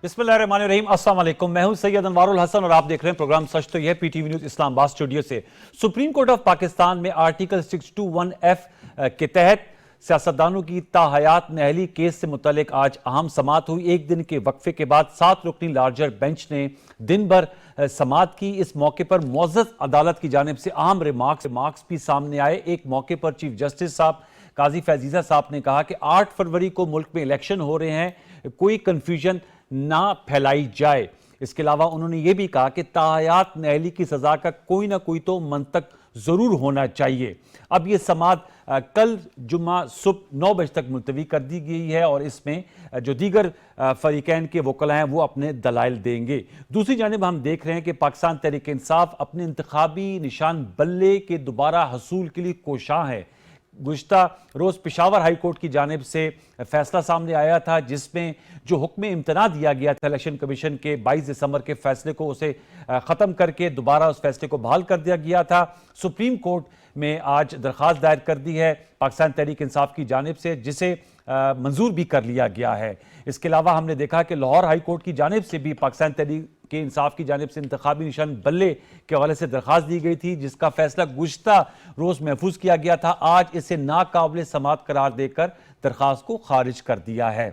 बिस्मिल्लाहिर्रहमानिर्रहीम। अस्सलाम वालेकुम। मैं हूं सैयद अनवारुल हसन और आप देख रहे हैं प्रोग्राम सच तो यह पीटीवी न्यूज इस्लामाबाद स्टूडियो से। सुप्रीम कोर्ट ऑफ पाकिस्तान में आर्टिकल 621F के तहत सियासतदानों की ताहयात नहली केस से मुतल्लिक आज अहम समाअत हुई। एक दिन के वक्फे के बाद 7 रुकनी लार्जर बेंच ने दिन भर समाअत की। इस मौके पर मुअज़्ज़ज़ अदालत की जानिब से अहम रिमार्क्स भी सामने आए। एक मौके पर चीफ जस्टिस साहब काजी फैजीजा साहब ने कहा कि 8 फरवरी को मुल्क में इलेक्शन हो रहे हैं, कोई कंफ्यूजन ना फैलाई जाए। इसके अलावा उन्होंने यह भी कहा कि ताहयात नहली की सजा का कोई ना कोई तो मंतक जरूर होना चाहिए। अब यह समाअत कल जुम्मा सुबह 9 बजे तक मुलतवी कर दी गई है और इसमें जो दीगर फरीकैन के वकला हैं वो अपने दलाइल देंगे। दूसरी जानिब हम देख रहे हैं कि पाकिस्तान तहरीक इंसाफ अपने इंतखाबी निशान बल्ले के दोबारा हसूल के लिए कोशां है। गुज़िश्ता रोज़ पेशावर हाई कोर्ट की जानिब से फैसला सामने आया था जिसमें जो हुक्म इम्तना दिया गया था इलेक्शन कमीशन के 22 दिसंबर के फैसले को उसे ख़त्म करके दोबारा उस फैसले को बहाल कर दिया गया था। सुप्रीम कोर्ट में आज दरख्वास्त दायर कर दी है पाकिस्तान तहरीक इंसाफ की जानिब से, जिसे मंजूर भी कर लिया गया है। इसके अलावा हमने देखा कि लाहौर हाई कोर्ट की जानिब से भी पाकिस्तान तहरीक के इंसाफ की जानिब से इंतखाबी निशान बल्ले के हवाले से दरख्वास्त दी गई थी, जिसका फैसला गुज़िश्ता रोज महफूज किया गया था। आज इसे नाकाबिल समाअत करार देकर दरख्वास्त को खारिज कर दिया है।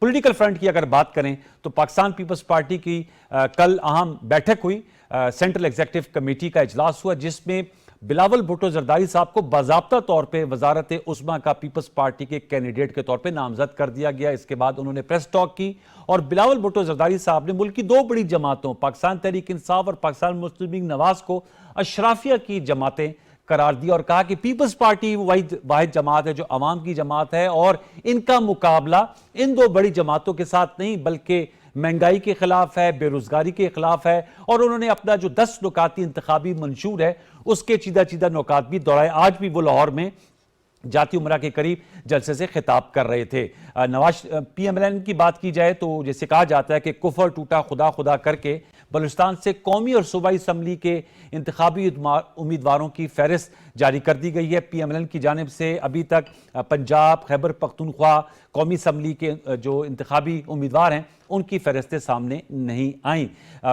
पॉलिटिकल फ्रंट की अगर बात करें तो पाकिस्तान पीपल्स पार्टी की कल अहम बैठक हुई। सेंट्रल एग्जीक्यूटिव कमेटी का इजलास हुआ जिसमें बिलावल भुट्टो जरदारी साहब को बाज़ाब्ता तौर पे वजारत उस्मा का पीपल्स पार्टी के कैंडिडेट के तौर पे नामजद कर दिया गया। इसके बाद उन्होंने प्रेस टॉक की और बिलावल भुट्टो जरदारी साहब ने मुल्क की 2 बड़ी जमातों पाकिस्तान तहरीक इंसाफ और पाकिस्तान मुस्लिम लीग नवाज को अशराफिया की जमातें करार दिया और कहा कि पीपल्स पार्टी वाहिद जमात है जो अवाम की जमात है और इनका मुकाबला इन 2 बड़ी जमातों के साथ नहीं बल्कि महंगाई के खिलाफ है, बेरोजगारी के खिलाफ है। और उन्होंने अपना जो 10 नुकाती इंतखाबी मंशूर है उसके चीदा चीदा नुकात भी दोहराए। आज भी वो लाहौर में जाती उमरा के करीब जलसे से खिताब कर रहे थे। नवाज PMLN की बात की जाए तो जैसे कहा जाता है कि कुफर टूटा खुदा खुदा करके बलूचिस्तान से कौमी और सूबाई असम्बली के इंतखाबी उम्मीदवारों की फहरिस्त जारी कर दी गई है। PMLN की जानिब से अभी तक पंजाब, खैबर पख्तूनख्वा कौमी असम्बली के जो इंतखाबी उम्मीदवार हैं उनकी फहरिस्तें सामने नहीं आई।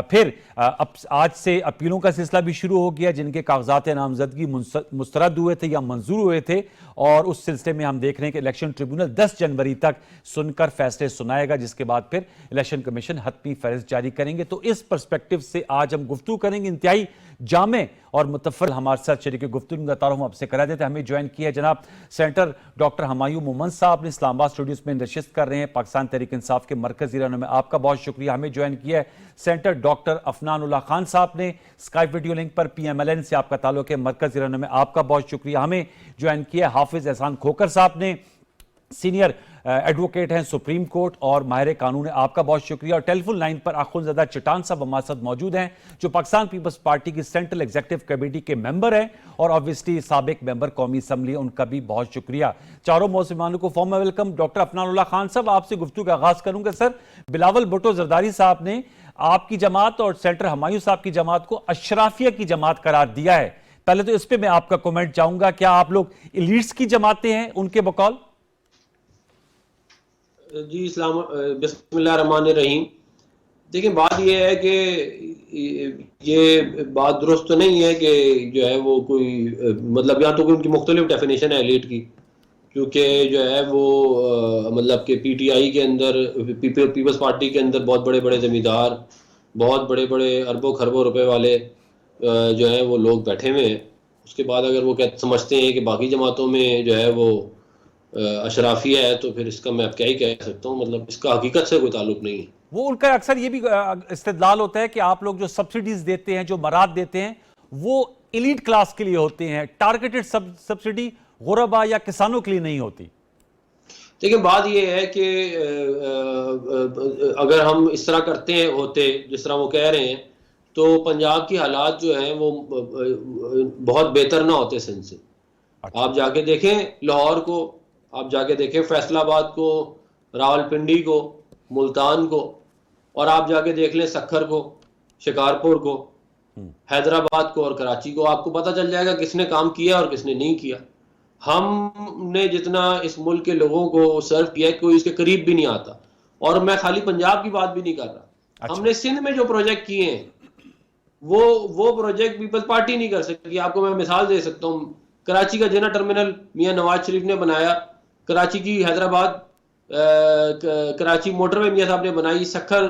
फिर अब आज से अपीलों का सिलसिला भी शुरू हो गया जिनके कागजात नामजदगी मुस्तरद हुए थे या मंजूर हुए थे और उस सिलसिले में हम देख रहे हैं कि इलेक्शन ट्रिब्यूनल 10 जनवरी तक सुनकर फैसले सुनाएगा, जिसके बाद फिर इलेक्शन कमीशन हतमी फहरिस्त जारी करेंगे। तो इस पर्सपेक्टिव से आज हम गुफ्तगू करेंगे इंतहाई जामे और मुतफ़र हमारे साथ शरीक गुफ्तगू का तारुफ आपसे करा देते। हमें ज्वाइन किया है जनाब सेनेटर डॉक्टर हुमायूं मोमन साहब ने इस्लामाबाद स्टूडियोज में नशिस्त कर रहे हैं। पाकिस्तान तहरीक इंसाफ के मरकजी रहनुमा में आपका बहुत शुक्रिया। हमें ज्वाइन किया है सेनेटर डॉक्टर अफनानुल्लाह खान साहब ने स्काइप वीडियो लिंक पर। PMLN से आपका ताल्लुक है, मरकजी रहनुमा में आपका बहुत शुक्रिया। हमें ज्वाइन किया है हाफिज एहसान खोकर साहब ने, सीनियर एडवोकेट हैं सुप्रीम कोर्ट और माहिर कानून है, आपका बहुत शुक्रिया। और टेलीफोन लाइन पर अखुंज़दा चट्टान साहब हमारे साथ मौजूद हैं जो पाकिस्तान पीपल्स पार्टी की सेंट्रल एग्जीक्यूटिव कमेटी के मेंबर हैं और ऑब्वियसली साबिक मेंबर कौमी असम्बली, उनका भी बहुत शुक्रिया। चारों मौसमानों को form welcome. Doctor Afnanullah Khan साहब, आपसे गुफ्तगू का आगाज करूंगा। सर, बिलावल भुट्टो जरदारी साहब ने आपकी जमात और सेनेटर हुमायूं साहब की जमात को अशराफिया की जमात करार दिया है। पहले तो इस पर मैं आपका कमेंट चाहूंगा, क्या आप लोग इलीट्स की जमातें हैं उनके बकौल? जी इस्लाम बिस्मिल्लाहिर्रहमानिर्रहीम। देखिए, बात यह है कि ये बात दुरुस्त तो नहीं है कि जो है वो कोई मतलब या तो कोई उनकी मुख्तलिफ डेफिनेशन है एलीट की, क्योंकि जो है वो मतलब कि PTI के अंदर पीपल्स पार्टी के अंदर बहुत बड़े बड़े जमींदार, बहुत बड़े बड़े अरबों खरबों रुपए वाले जो है वो लोग बैठे हुए हैं। उसके बाद अगर वो समझते हैं कि बाकी जमातों में जो है वो अशराफिया है तो फिर इसका मैं अब क्या ही कह सकता हूँ, मतलब इसका हकीकत से कोई ताल्लुक नहीं है। वो उनका अक्सर ये भी इस्तेदलाल होता है कि आप लोग जो सब्सिडीज देते हैं, जो मराद देते हैं, वो एलीट क्लास के लिए होते हैं, टारगेटेड सब्सिडी गुरबा या किसानों के लिए नहीं होती। देखिए, बात यह है कि अगर हम इस तरह करते हैं होते जिस तरह वो कह रहे हैं तो पंजाब की हालात जो हैं वो बहुत बेहतर ना होते सिंध से। अच्छा। आप जाके देखें लाहौर को, आप जाके देखें फैसलाबाद को, रावलपिंडी को, मुल्तान को, और आप जाके देख लें सक्खर को, शिकारपुर को, हैदराबाद को और कराची को। आपको पता चल जाएगा किसने काम किया और किसने नहीं किया। हमने जितना इस मुल्क के लोगों को सर्व किया है कोई इसके करीब भी नहीं आता। और मैं खाली पंजाब की बात भी नहीं कर रहा। अच्छा। हमने सिंध में जो प्रोजेक्ट किए हैं वो प्रोजेक्ट पीपल्स पार्टी नहीं कर सकी। आपको मैं मिसाल दे सकता हूँ, कराची का जिना टर्मिनल मियां नवाज शरीफ ने बनाया, कराची की हैदराबाद कराची मोटरवे मियां साहब ने बनाई, सखर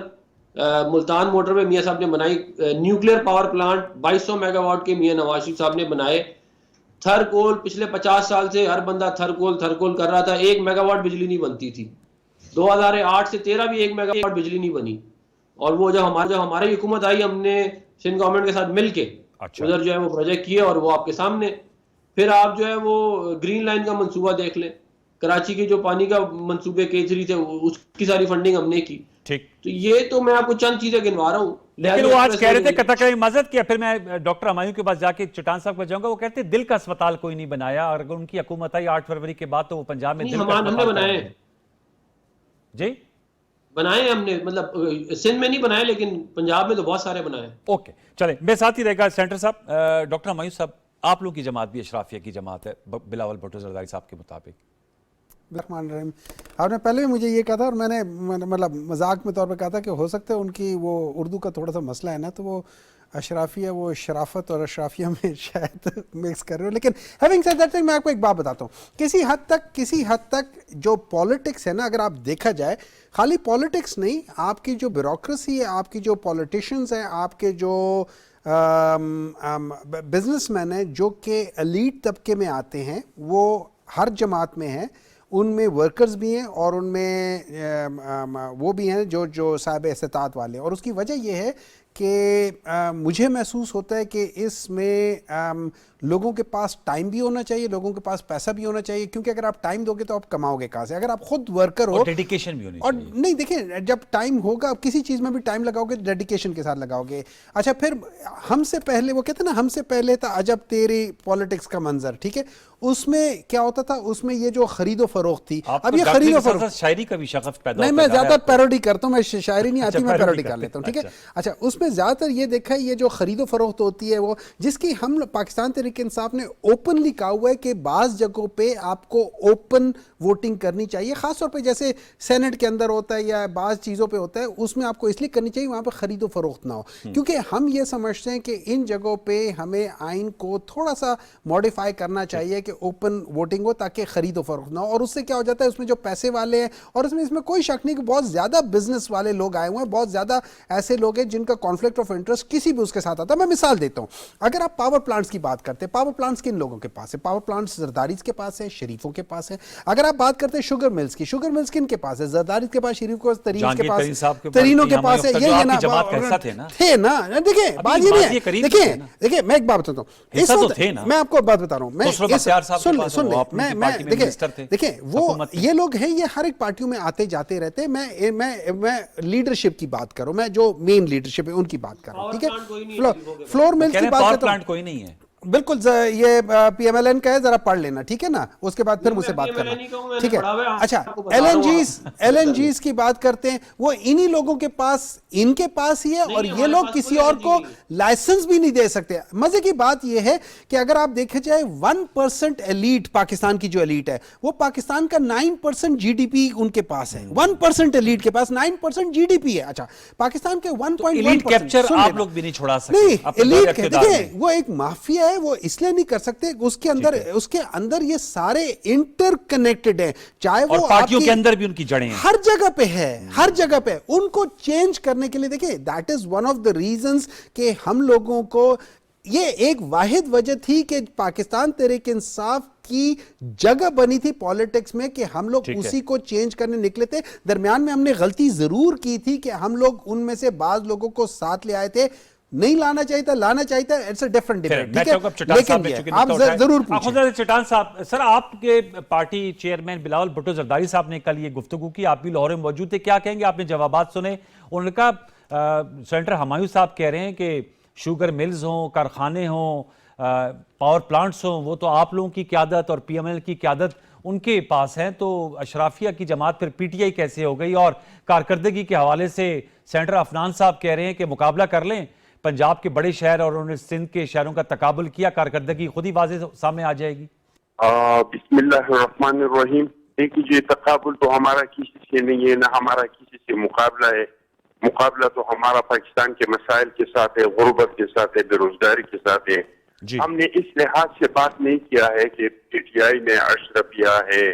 मुल्तान मोटरवे मियां साहब ने बनाई, न्यूक्लियर पावर प्लांट 2200 मेगावाट के मियां नवाज शरीफ साहब ने बनाए। थरकोल पिछले 50 साल से हर बंदा थरकोल कर रहा था, 1 मेगावाट बिजली नहीं बनती थी। 2008 से 13 भी 1 मेगावाट बिजली नहीं बनी। और वो जब हमारी हुकूमत आई, हमने सिंध गवर्नमेंट के साथ मिलके उधर जो है वो प्रोजेक्ट किए और वो आपके सामने। फिर आप जो है वो ग्रीन लाइन का मंसूबा देख लें, कराची के जो पानी का मंसूबे K3 थे उसकी सारी फंडिंग हमने की। ठीक। तो ये तो मैं आपको चंद चीजें गिनवा रहा हूँ। लेकिन वो आज कह रहे थे कतई मदद किया। फिर मैं डॉक्टर हमायूं के पास जाके चट्टान साहब पर जाऊंगा, वो कहते दिल का अस्पताल कोई नहीं बनाया, और अगर उनकी हुकूमत आई 8 फरवरी के बाद तो वो पंजाब में दिल का हमने बनाए जी बनाए हमने, मतलब सिंध में नहीं बनाए लेकिन पंजाब में तो बहुत सारे बनाए। ओके, चले मेरे साथ ही रहेगा सेंटर साहब। डॉक्टर हमायूं साहब, आप लोग की जमात भी अशराफिया की जमात है बिलावल भुट्टो जरदारी साहब के मुताबिक। आपने पहले भी मुझे ये कहा था और मैंने मतलब मजाक में तौर पे कहा था कि हो सकता है उनकी वो उर्दू का थोड़ा सा मसला है ना, तो वो अशराफिया वो शराफत और अशराफिया में शायद मिक्स कर रहे हो। लेकिन हैविंग सेड दैट, मैं आपको एक बात बताता हूँ, किसी हद तक जो पॉलिटिक्स है ना, अगर आप देखा जाए, खाली पॉलिटिक्स नहीं, आपकी जो ब्यूरोक्रेसी है, आपकी जो पॉलिटिशियंस हैं, आपके जो बिजनेसमैन हैं जो कि एलीट तबके में आते हैं, वो हर जमात में हैं। उनमें वर्कर्स भी हैं और उनमें वो भी हैं जो साहिब इस्तात वाले। और उसकी वजह यह है कि मुझे महसूस होता है कि इसमें लोगों के पास टाइम भी होना चाहिए, लोगों के पास पैसा भी होना चाहिए, क्योंकि अगर आप टाइम दोगे तो आप कमाओगे कहाँ से? अगर आप खुद वर्कर हो, डेडिकेशन भी होनी और चाहिए। नहीं, देखिए, जब टाइम होगा, आप किसी चीज़ में भी टाइम लगाओगे, डेडिकेशन के साथ लगाओगे। अच्छा, फिर हमसे पहले वो कहते हैं ना, हमसे पहले था अजब तेरी पॉलिटिक्स का मंजर, ठीक है? उसमें क्या होता था, उसमें ये जो खरीदो फरोख्त थी, अब ये खरीदो फरोख्त, शायरी का भी शगफ पैदा नहीं, मैं ज्यादा पैरोडी करता हूँ, मैं शायरी नहीं आती, मैं पैरोडी कर लेता हूँ, ठीक है? अच्छा। अच्छा, उसमें ज्यादातर ये देखा है, ये जो खरीदो फरोख्त होती है, वो जिसकी हम पाकिस्तान तहरीक इंसाफ ने ओपनली कहा हुआ है कि बाज़ जगहों पे आपको ओपन वोटिंग करनी चाहिए, खासतौर पे जैसे सेनेट के अंदर होता है या बाज़ चीज़ों पे होता है, उसमें आपको इसलिए करनी चाहिए वहाँ पे खरीदो फरोख्त ना हो, क्योंकि हम ये समझते हैं कि इन जगहों पे हमें आइन को थोड़ा सा मॉडिफाई करना चाहिए कि ओपन वोटिंग हो, ताकि खरीदो फरोख्त ना हो। और उससे क्या हो जाता है, उसमें जो पैसे वाले हैं, और इसमें कोई शक नहीं कि बहुत ज़्यादा बिजनेस वाले लोग आए हुए हैं, बहुत ज़्यादा ऐसे लोग हैं जिनका कॉन्फ्लिक्ट ऑफ इंटरेस्ट किसी भी उसके साथ आता है। मैं मिसाल देता हूँ, अगर आप पावर प्लांट्स की बात करते हैं, पावर प्लांट्स किन लोगों के पास है? पावर प्लांट्स जरदारीज के पास है, शरीफों के पास है। अगर आप बात करते हैं शुगर मिल्स की, शुगर मिल्स किन के पास है? जरदारीज के पास, शरीफ को तरीन के पास, तरीनों के पास है। ये ना थे ना, देखिए बात ये नहीं है। देखिए मैं एक बात बताता हूँ, मैं आपको बात बता रहा हूँ, सुन ले, मैं देखिए वो ये लोग हैं, ये हर एक पार्टियों में आते जाते रहते हैं। मैं लीडरशिप की बात करूं, मैं जो मेन लीडरशिप है उनकी बात कर रहा हूं, ठीक है? फ्लोर मिल्स की बात करता हूं, कोई नहीं है, बिल्कुल। ये PMLN का है, जरा पढ़ लेना, ठीक है ना? उसके बाद फिर मुझसे बात करना, ठीक है? अच्छा, LNGs की बात करते हैं, वो इन्हीं लोगों के पास, इनके पास ही है, और ये लोग किसी और को लाइसेंस भी नहीं दे सकते। मजे की बात ये है कि अगर आप देखे जाए 1% एलीट, पाकिस्तान की जो एलीट है, वो पाकिस्तान का 9% GDP उनके पास है। 1% एलीट के पास 9% GDP है। अच्छा, पाकिस्तान के 1.1% कैप्चर आप लोग भी नहीं छोड़ा सकते। नहीं, एलीट देखिए, वो एक माफिया है, वो इसलिए नहीं कर सकते, उसके अंदर ये सारे इंटरकनेक्टेड हैं, चाहे वो पार्टियों के अंदर भी उनकी जड़ें हैं, हर जगह पे है, हर जगह पे। उनको चेंज करने के लिए, देखिए, that is one of the reasons कि हम लोगों को ये एक वाहिद वजह थी कि पाकिस्तान तहरीक इंसाफ की जगह बनी थी पॉलिटिक्स में, कि हम लोग उसी को चेंज करने निकले थे। दरमियान में हमने गलती जरूर की थी कि हम लोग उनमें से बाज लोगों को साथ ले आए थे, नहीं लाना चाहिए था, लाना चाहिए था, इट्स अ डिफरेंट डिबेट, ठीक है? लेकिन आप जरूर पूछें। चट्टान साहब, सर, आपके पार्टी चेयरमैन बिलावल भुट्टो जरदारी साहब ने कल ये गुफ्तगू की, आप भी लाहौर में मौजूद थे, क्या कहेंगे? आपने जवाबात सुने, उन्होंने कहा सेनेटर हमायूं साहब कह रहे हैं कि शुगर मिल्स हों, कारखाने हों, पावर प्लांट्स हों, वो तो आप लोगों की क़यादत और PML की क़यादत उनके पास है, तो अशराफिया की जमात फिर PTI कैसे हो गई? और कारकर्दगी के हवाले से सेनेटर अफनान साहब कह रहे हैं कि मुकाबला कर लें, पंजाब के बड़े शहर और उन्होंने सिंध के शहरों का तकाबुल किया, कारकर्दगी खुद ही वाज़ेह सामने आ जाएगी। बिस्मिल्लाहिर्रहमानिर्रहीम। देखिए, तकाबुल तो हमारा किसी से नहीं है, ना हमारा किसी के मुकाबला है। मुकाबला तो हमारा पाकिस्तान के मसाइल के साथ है, गुर्बत के साथ है, बेरोजगारी के साथ है। हमने इस लिहाज से बात नहीं किया है कि पीटीआई में अशरफिया है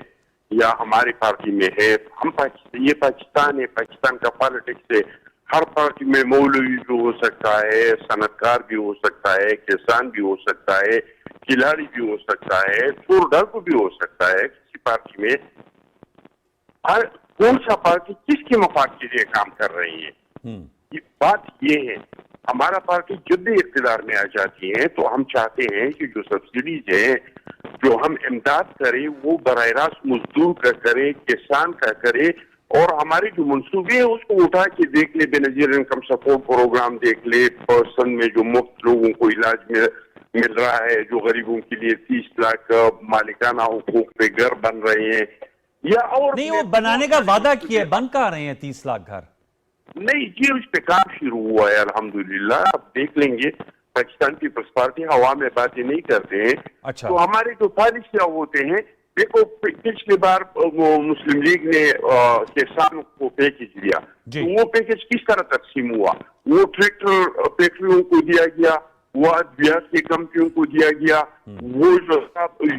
या हमारी पार्टी में है। ये पाकिस्तान है, पाकिस्तान का पॉलिटिक्स है। हर पार्टी में मौलवी भी हो सकता है, सनतकार भी हो सकता है, किसान भी हो सकता है, खिलाड़ी भी हो सकता है, चोर डाकू भी हो सकता है। किसी पार्टी में हर कौन सा पार्टी किसके मफाद के लिए काम कर रही है, ये बात ये है। हमारा पार्टी जब भी इख्तिदार में आ जाती है तो हम चाहते हैं कि जो सब्सिडीज है, जो हम इमदाद करें, वो बराह रास्त मजदूर का करे, किसान का करे, और हमारे जो मंसूबे है उसको उठा के देख ले। बेनजीर इनकम सपोर्ट प्रोग्राम देख ले, पर्सन में जो मुफ्त लोगों को इलाज मिल रहा है, जो गरीबों के लिए 30 लाख मालिकाना हुकूक पे घर बन रहे हैं, या और नहीं, वो बनाने का वादा किया है, बन कहाँ रहे हैं 30 लाख घर? नहीं जी, उस पे काम शुरू हुआ है अल्हम्दुलिल्लाह। आप देख लेंगे, पाकिस्तान पीपल्स पार्टी हवा में बातें नहीं करते हैं। अच्छा। तो हमारे जो पॉलिसियां होते हैं, देखो पिछली बार वो मुस्लिम लीग ने किसानों को पैकेज दिया, तो वो पैकेज किस तरह तकसीम हुआ? वो ट्रैक्टर फैक्ट्रियों को दिया गया, वो अद्वियात की कंपनियों को दिया गया, वो जो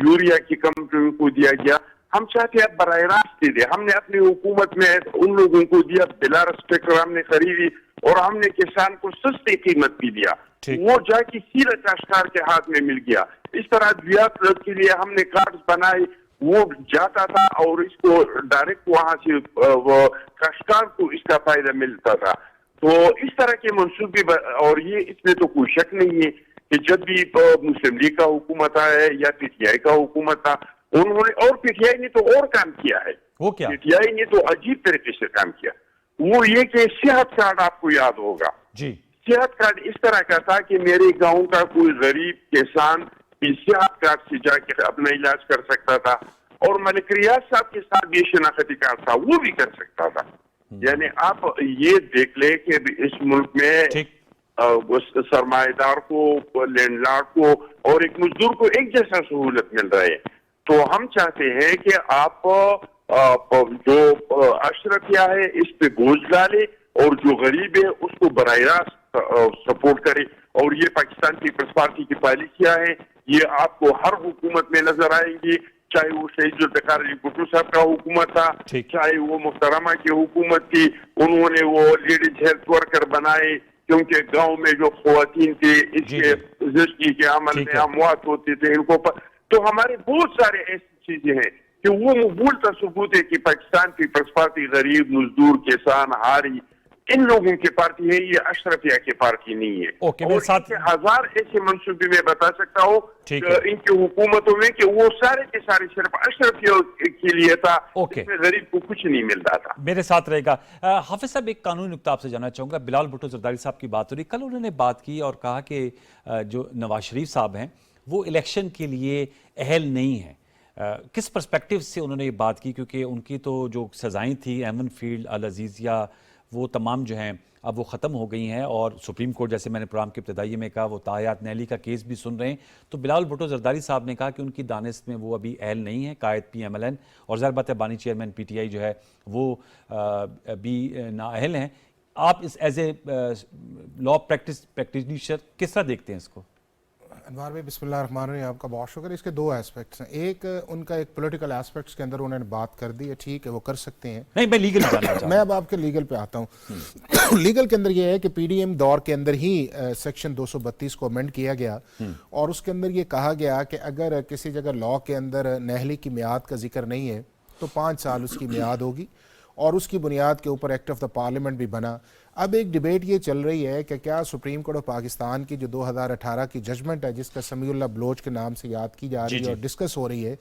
यूरिया की कंपनियों को दिया गया। हम चाहते हैं बराह रास्त दे दे। हमने अपनी हुकूमत में उन लोगों को दिया, बिलारस ट्रैक्टर हमने खरीदी और हमने किसान को सस्ती कीमत भी दिया, वो जाके सीधा काश्तकार के हाथ में मिल गया। इस तरह अद्वियात के लिए हमने कार्ड बनाए, वो जाता था और इसको डायरेक्ट वहां से वो काश्तकार को इसका फायदा मिलता था। तो इस तरह के मंसूबे, और ये इसमें तो कोई शक नहीं है कि जब भी मुस्लिम लीग का हुकूमत आया या पीटीआई का हुकूमत था, उन्होंने, और पीटीआई ने तो और काम किया है। वो क्या? पीटीआई ने तो अजीब तरीके से काम किया। वो ये कि सेहत कार्ड, आपको याद होगा जी, सेहत कार्ड इस तरह का था कि मेरे गांव का कोई गरीब किसान भी सेहत कार्ड से जाके अपना इलाज कर सकता था, और मलिक रियाज साहब के साथ भी शनाख्ती कार्ड था, वो भी कर सकता था। यानी आप ये देख ले कि इस मुल्क में सरमाएदार को, लैंडलॉर्ड को और एक मजदूर को एक जैसा सहूलत मिल रहा है। तो हम चाहते हैं कि आप जो अशरफिया है इस पे बोझ डाले, और जो गरीब है उसको बराह रास्त सपोर्ट करे। और ये पाकिस्तान पीपल्स पार्टी की पॉलिसियां हैं, ये आपको हर हुकूमत में नजर आएंगी, चाहे वो शहीद जुल्फ़िकार अली भुट्टो साहब का हुकूमत था, चाहे वो मुहतरमा की हुकूमत थी। उन्होंने वो लेडीज हेल्थ वर्कर बनाए, क्योंकि गांव में जो ख्वातीन थे इसके ज़िंदगी के अमल में अमवात होते थे इनको तो हमारे बहुत सारे ऐसी चीजें हैं कि वो मकबूल सबूत है कि पाकिस्तान पीपल्स पार्टी गरीब, मजदूर, किसान, हारी, इन लोगों की पार्टी है, ये अशरफिया की पार्टी नहीं है। और साथ हजार ऐसे मंसूबे में बता सकता हूँ इनकी हुकूमतों में कि वो सारे के सारे सिर्फ अशरफिया के लिए था, इसमें गरीब को कुछ नहीं मिलता था। मेरे साथ रहेगा हाफिज साहब, एक कानूनी नुक्ता आपसे जानना चाहूंगा। बिलाल भुट्टो जरदारी साहब की बात हो रही, कल उन्होंने बात की और कहा कि जो नवाज शरीफ साहब हैं वो इलेक्शन के लिए अहल नहीं है। किस पर्सपेक्टिव से उन्होंने ये बात की? क्योंकि उनकी तो जो सजाएं थी एमन फील्ड, अल अजीज़िया, वो तमाम जो हैं अब वो ख़त्म हो गई हैं, और सुप्रीम कोर्ट, जैसे मैंने प्रोग्राम के इब्तिदाई में कहा, वो तायात नैली का केस भी सुन रहे हैं। तो बिलाल भुट्टो जरदारी साहब ने कहा कि उनकी दानिश में वो अभी अहल नहीं है, कायद PMLN, और ज़ाहिर बात है बानी चेयरमैन PTI जो है वो भी नाअहल हैं। आप इस एज ए लॉ प्रैक्टिशनर किस तरह देखते हैं इसको? अनवार भाई बिस्मिल्लाहिर्रहमानिर्रहीम, आपका बहुत शुक्र। इसके दो एस्पेक्ट्स हैं। एक उनका एक पॉलिटिकल एस्पेक्ट्स के अंदर उन्होंने बात कर दी है, ठीक है, वो कर सकते हैं। नहीं, मैं लीगल जानना चाहता हूं। मैं अब आपके लीगल पे आता हूँ। लीगल के अंदर ये है कि PDM दौर के अंदर ही सेक्शन 232 को अमेंड किया गया, और उसके अंदर ये कहा गया कि अगर किसी जगह लॉ के अंदर नहली की मियाद का जिक्र नहीं है तो 5 साल उसकी मियाद होगी, और उसकी बुनियाद के ऊपर एक्ट ऑफ द पार्लियामेंट भी बना। अब एक डिबेट ये चल रही है कि क्या सुप्रीम कोर्ट ऑफ पाकिस्तान की जो 2018 की जजमेंट है, जिसका समीउल्लाह बलोच के नाम से याद की जा रही है और डिस्कस हो रही है,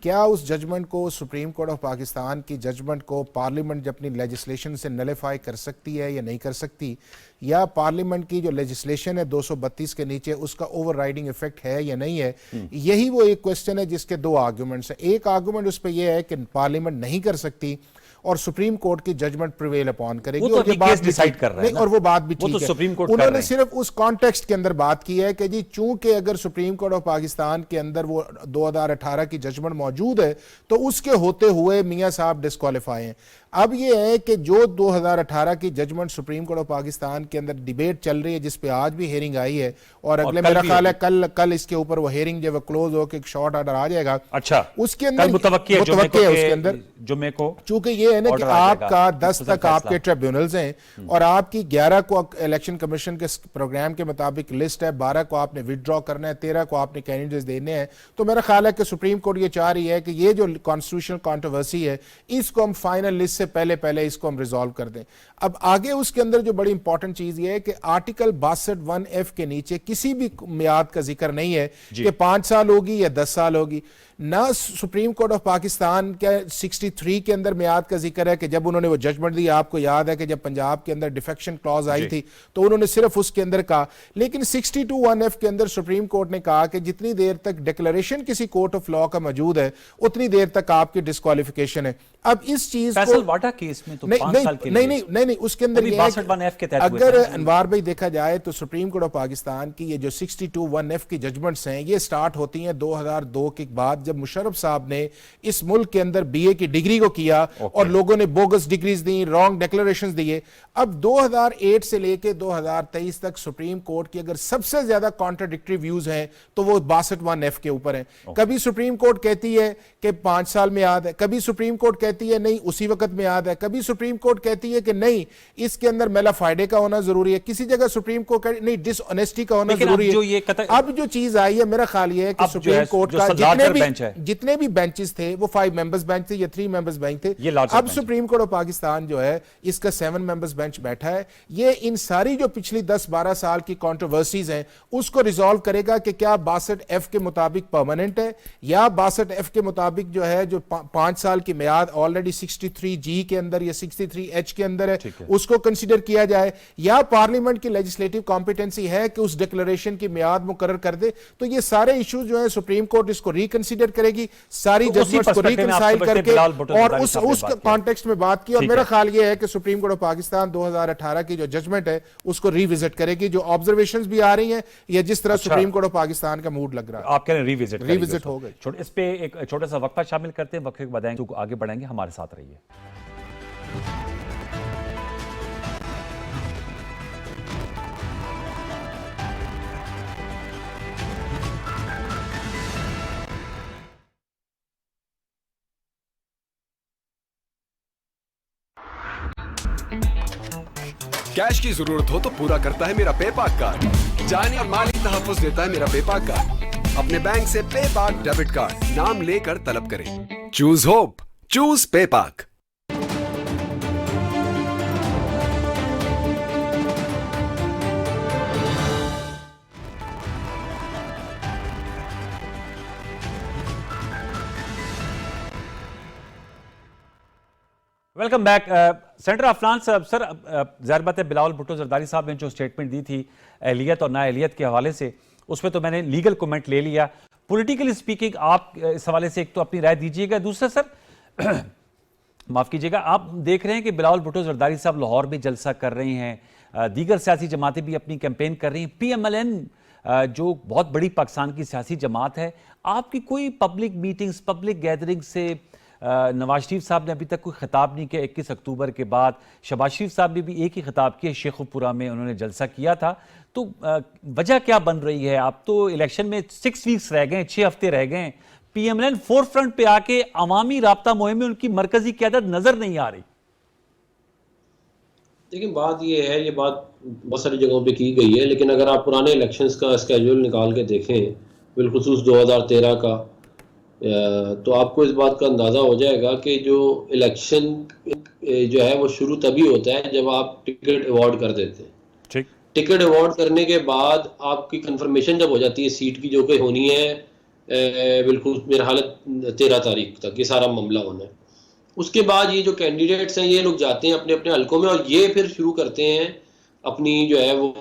क्या उस जजमेंट को, सुप्रीम कोर्ट ऑफ पाकिस्तान की जजमेंट को पार्लियामेंट अपनी लेजिस्लेशन से नलिफाई कर सकती है या नहीं कर सकती, या पार्लियामेंट की जो लेजिस्लेशन है 232 के नीचे उसका ओवरराइडिंग इफेक्ट है या नहीं है। यही वो एक क्वेश्चन है जिसके दो आर्गूमेंट्स हैं। एक आर्गूमेंट उस पर यह है कि पार्लियामेंट नहीं कर सकती, और सुप्रीम कोर्ट की जजमेंट प्रिवेल अपॉन करेगी। वो तो और ये अभी बात केस भी डिसाइड ठीक- कर रहा है नहीं, ना। और वो बात भी वो ठीक तो है। सुप्रीम कोर्ट कर उन्होंने रहे हैं। सिर्फ उस कॉन्टेक्स्ट के अंदर बात की है कि जी चूंकि अगर सुप्रीम कोर्ट ऑफ पाकिस्तान के अंदर वो 2018 की जजमेंट मौजूद है तो उसके होते हुए मियां साहब डिस्क्वालीफाई हैं। अब ये है कि जो 2018 की judgement Supreme Court of Pakistan के अंदर डिबेट चल रही है, जिस पे आज भी हेयरिंग आई है और अगले कल मेरा भी ख्याल है होगी। कल इसके ऊपर वो हेयरिंग जब क्लोज हो के शॉर्ट ऑर्डर आ जाएगा, अच्छा, उसके अंदर कल मुतवक्की है मुतवक्की है उसके अंदर। जुम्मे को चूंकि ये है ना कि ऑर्डर आ जाएगा, आपका 10 फैसला। तक आपके ट्रिब्यूनल्स हैं और आपकी 11 को इलेक्शन कमीशन के प्रोग्राम के मुताबिक लिस्ट है, 12 को आपने विदड्रॉ करना है, 13 को आपने कैंडिडेट्स देने हैं। तो मेरा ख्याल है कि सुप्रीम कोर्ट ये चाह रही है कि ये जो कॉन्स्टिट्यूशनल कंट्रोवर्सी है इसको हम फाइनल लिस्ट से पहले इसको हम रिजॉल्व कर दें। अब आगे उसके अंदर जो बड़ी इंपॉर्टेंट चीज ये है कि आर्टिकल 62(1)(f के नीचे किसी भी मियाद का जिक्र नहीं है कि 5 साल होगी या 10 साल होगी। ना सुप्रीम कोर्ट ऑफ पाकिस्तान के 63 के अंदर मियाद का जिक्र है कि जब उन्होंने वो जजमेंट दी, आपको याद है कि जब पंजाब के अंदर डिफेक्शन क्लॉज आई थी तो उन्होंने सिर्फ उसके अंदर कहा। लेकिन 62(1)(f के अंदर सुप्रीम कोर्ट ने कहा कि जितनी देर तक डिक्लेरेशन किसी कोर्ट ऑफ लॉ का मौजूद है उतनी देर तक आपकी डिस्क्वालिफिकेशन है। अब इस चीज फैसल को वाटा केस में तो नहीं 5 नहीं साल के नहीं लिए नहीं नहीं उसके अंदर अभी ये है 62(1)(f के कि तहत हुए अगर थे। अनवार भाई देखा जाए तो सुप्रीम कोर्ट ऑफ पाकिस्तान की ये जो 62(1)(f की जजमेंट्स हैं ये स्टार्ट होती हैं 2002 के बाद, जब मुशर्रफ साहब ने इस मुल्क के अंदर बीए की डिग्री को किया और लोगों ने बोगस डिग्रीज दी, रॉन्ग डिक्लेरेशंस दिए। अब 2008 से लेके 2023 तक सुप्रीम कोर्ट की अगर सबसे ज्यादा कॉन्ट्राडिक्टरी व्यूज हैं तो वो 62(1)(f के ऊपर है। कभी सुप्रीम कोर्ट कहती है कि 5 साल में याद है, कभी सुप्रीम कोर्ट कहती है नहीं उसी वक्त में याद है, कभी सुप्रीम कोर्ट कहती है कि नहीं इसके अंदर मेला फायदे का होना जरूरी है, किसी जगह सुप्रीम कोर्ट नहीं डिसऑनेस्टी का होना लेकिन जरूरी अब जो है। ये अब जो चीज आई है मेरा ख्याल ये है कि अब जो सुप्रीम है, कोर्ट जो का larger bench है। जितने भी बेंचेस थे वो 5 मेंबर्स बेंच थे या 3 मेंबर्स बेंच थे। ये larger अब bench है। सुप्रीम कोर्ट ऑफ पाकिस्तान जो है इसका 7 मेंबर्स बेंच बैठा है। ये इन सारी जो पिछली 10-12 साल की कंट्रोवर्सीज हैं उसको रिजॉल्व करेगा कि क्या 62(f) के मुताबिक परमानेंट है या 62(f) के मुताबिक जो है जो 5 साल की मियाद ऑलरेडी 63G के अंदर या 63H के अंदर है उसको कंसीडर किया जाए, या पार्लियामेंट की लेजिस्लेटिव कॉम्पिटेंसी है कि उस डिक्लेरेशन की मियाद मुकर्रर कर दे। तो ये सारे इश्यूज जो है सुप्रीम कोर्ट इसको रिकंसीडर करेगी, सारी तो उसी जजमेंट्स को perspective में आप रिकंसाइल समझते हैं करके बिलाल भुट्टो और ज़रदारी उस साहब ने उस बात की। कॉन्टेक्स्ट में बात की। और ठीक मेरा है। ख्याल ये है कि सुप्रीम कोर्ट ऑफ पाकिस्तान 2018 की जो जजमेंट है उसको रिविजिट करेगी। जो ऑब्जर्वेशंस भी आ रही हैं या जिस तरह सुप्रीम कोर्ट ऑफ पाकिस्तान का मूड लग रहा है आप कह रहे हैं रिविजिट रिविजिट हो गई। इस पे एक छोटा सा वक्फा शामिल करते हैं, वक्फे के बाद आएंगे, तो आगे बढ़ेंगे, हमारे साथ रहिए। कैश की जरूरत हो तो पूरा करता है मेरा पेपाक कार्ड। जानी और माली तहफ्फुज़ देता है मेरा पेपाक कार्ड। अपने बैंक से पेपाक डेबिट कार्ड नाम लेकर तलब करें। Choose hope, choose पेपाक। Welcome back. Centre Afnan साहब, सर ज़ाहिर बात है बिलावल भुट्टो ज़रदारी साहब ने जो स्टेटमेंट दी थी अहलियत और नाअहलियत के हवाले से, उसमें तो मैंने लीगल कमेंट ले लिया। पॉलिटिकली स्पीकिंग आप इस हवाले से एक तो अपनी राय दीजिएगा, दूसरा सर माफ़ कीजिएगा, आप देख रहे हैं कि बिलावल भुट्टो ज़रदारी साहब लाहौर में जलसा कर रही हैं, दीगर सियासी जमातें भी अपनी कैंपेन कर रही हैं, PMLN जो बहुत बड़ी पाकिस्तान की सियासी जमात है, आपकी कोई पब्लिक मीटिंग्स, पब्लिक गैदरिंग से नवाज शरीफ साहब ने अभी तक कोई खिताब नहीं किया। 21 अक्टूबर के बाद शहबाज शरीफ साहब ने भी एक ही खिताब किया, शेखुपुरा में उन्होंने जलसा किया था। तो वजह क्या बन रही है? आप तो इलेक्शन में 6 वीक्स रह गए, 6 हफ्ते रह गए, PMLN फोर फ्रंट पे आके अवामी राब्ता मुहिम में उनकी मरकजी क़यादत नजर नहीं आ रही। देखिए बात ये है, ये बात बहुत सारी जगहों पे की गई है, लेकिन अगर आप पुराने इलेक्शंस का स्केड्यूल निकाल के देखें, बिलखुसूस 2013 का, तो आपको इस बात का अंदाज़ा हो जाएगा कि जो इलेक्शन जो है वो शुरू तभी होता है जब आप टिकट अवॉर्ड कर देते हैं। ठीक, टिकट अवॉर्ड करने के बाद आपकी कंफर्मेशन जब हो जाती है सीट की, जो कि होनी है बिल्कुल मेरा हालत 13 तारीख तक ये सारा मामला होना है। उसके बाद ये जो कैंडिडेट्स हैं ये लोग जाते हैं अपने अपने हलकों में और ये फिर शुरू करते हैं अपनी जो है वो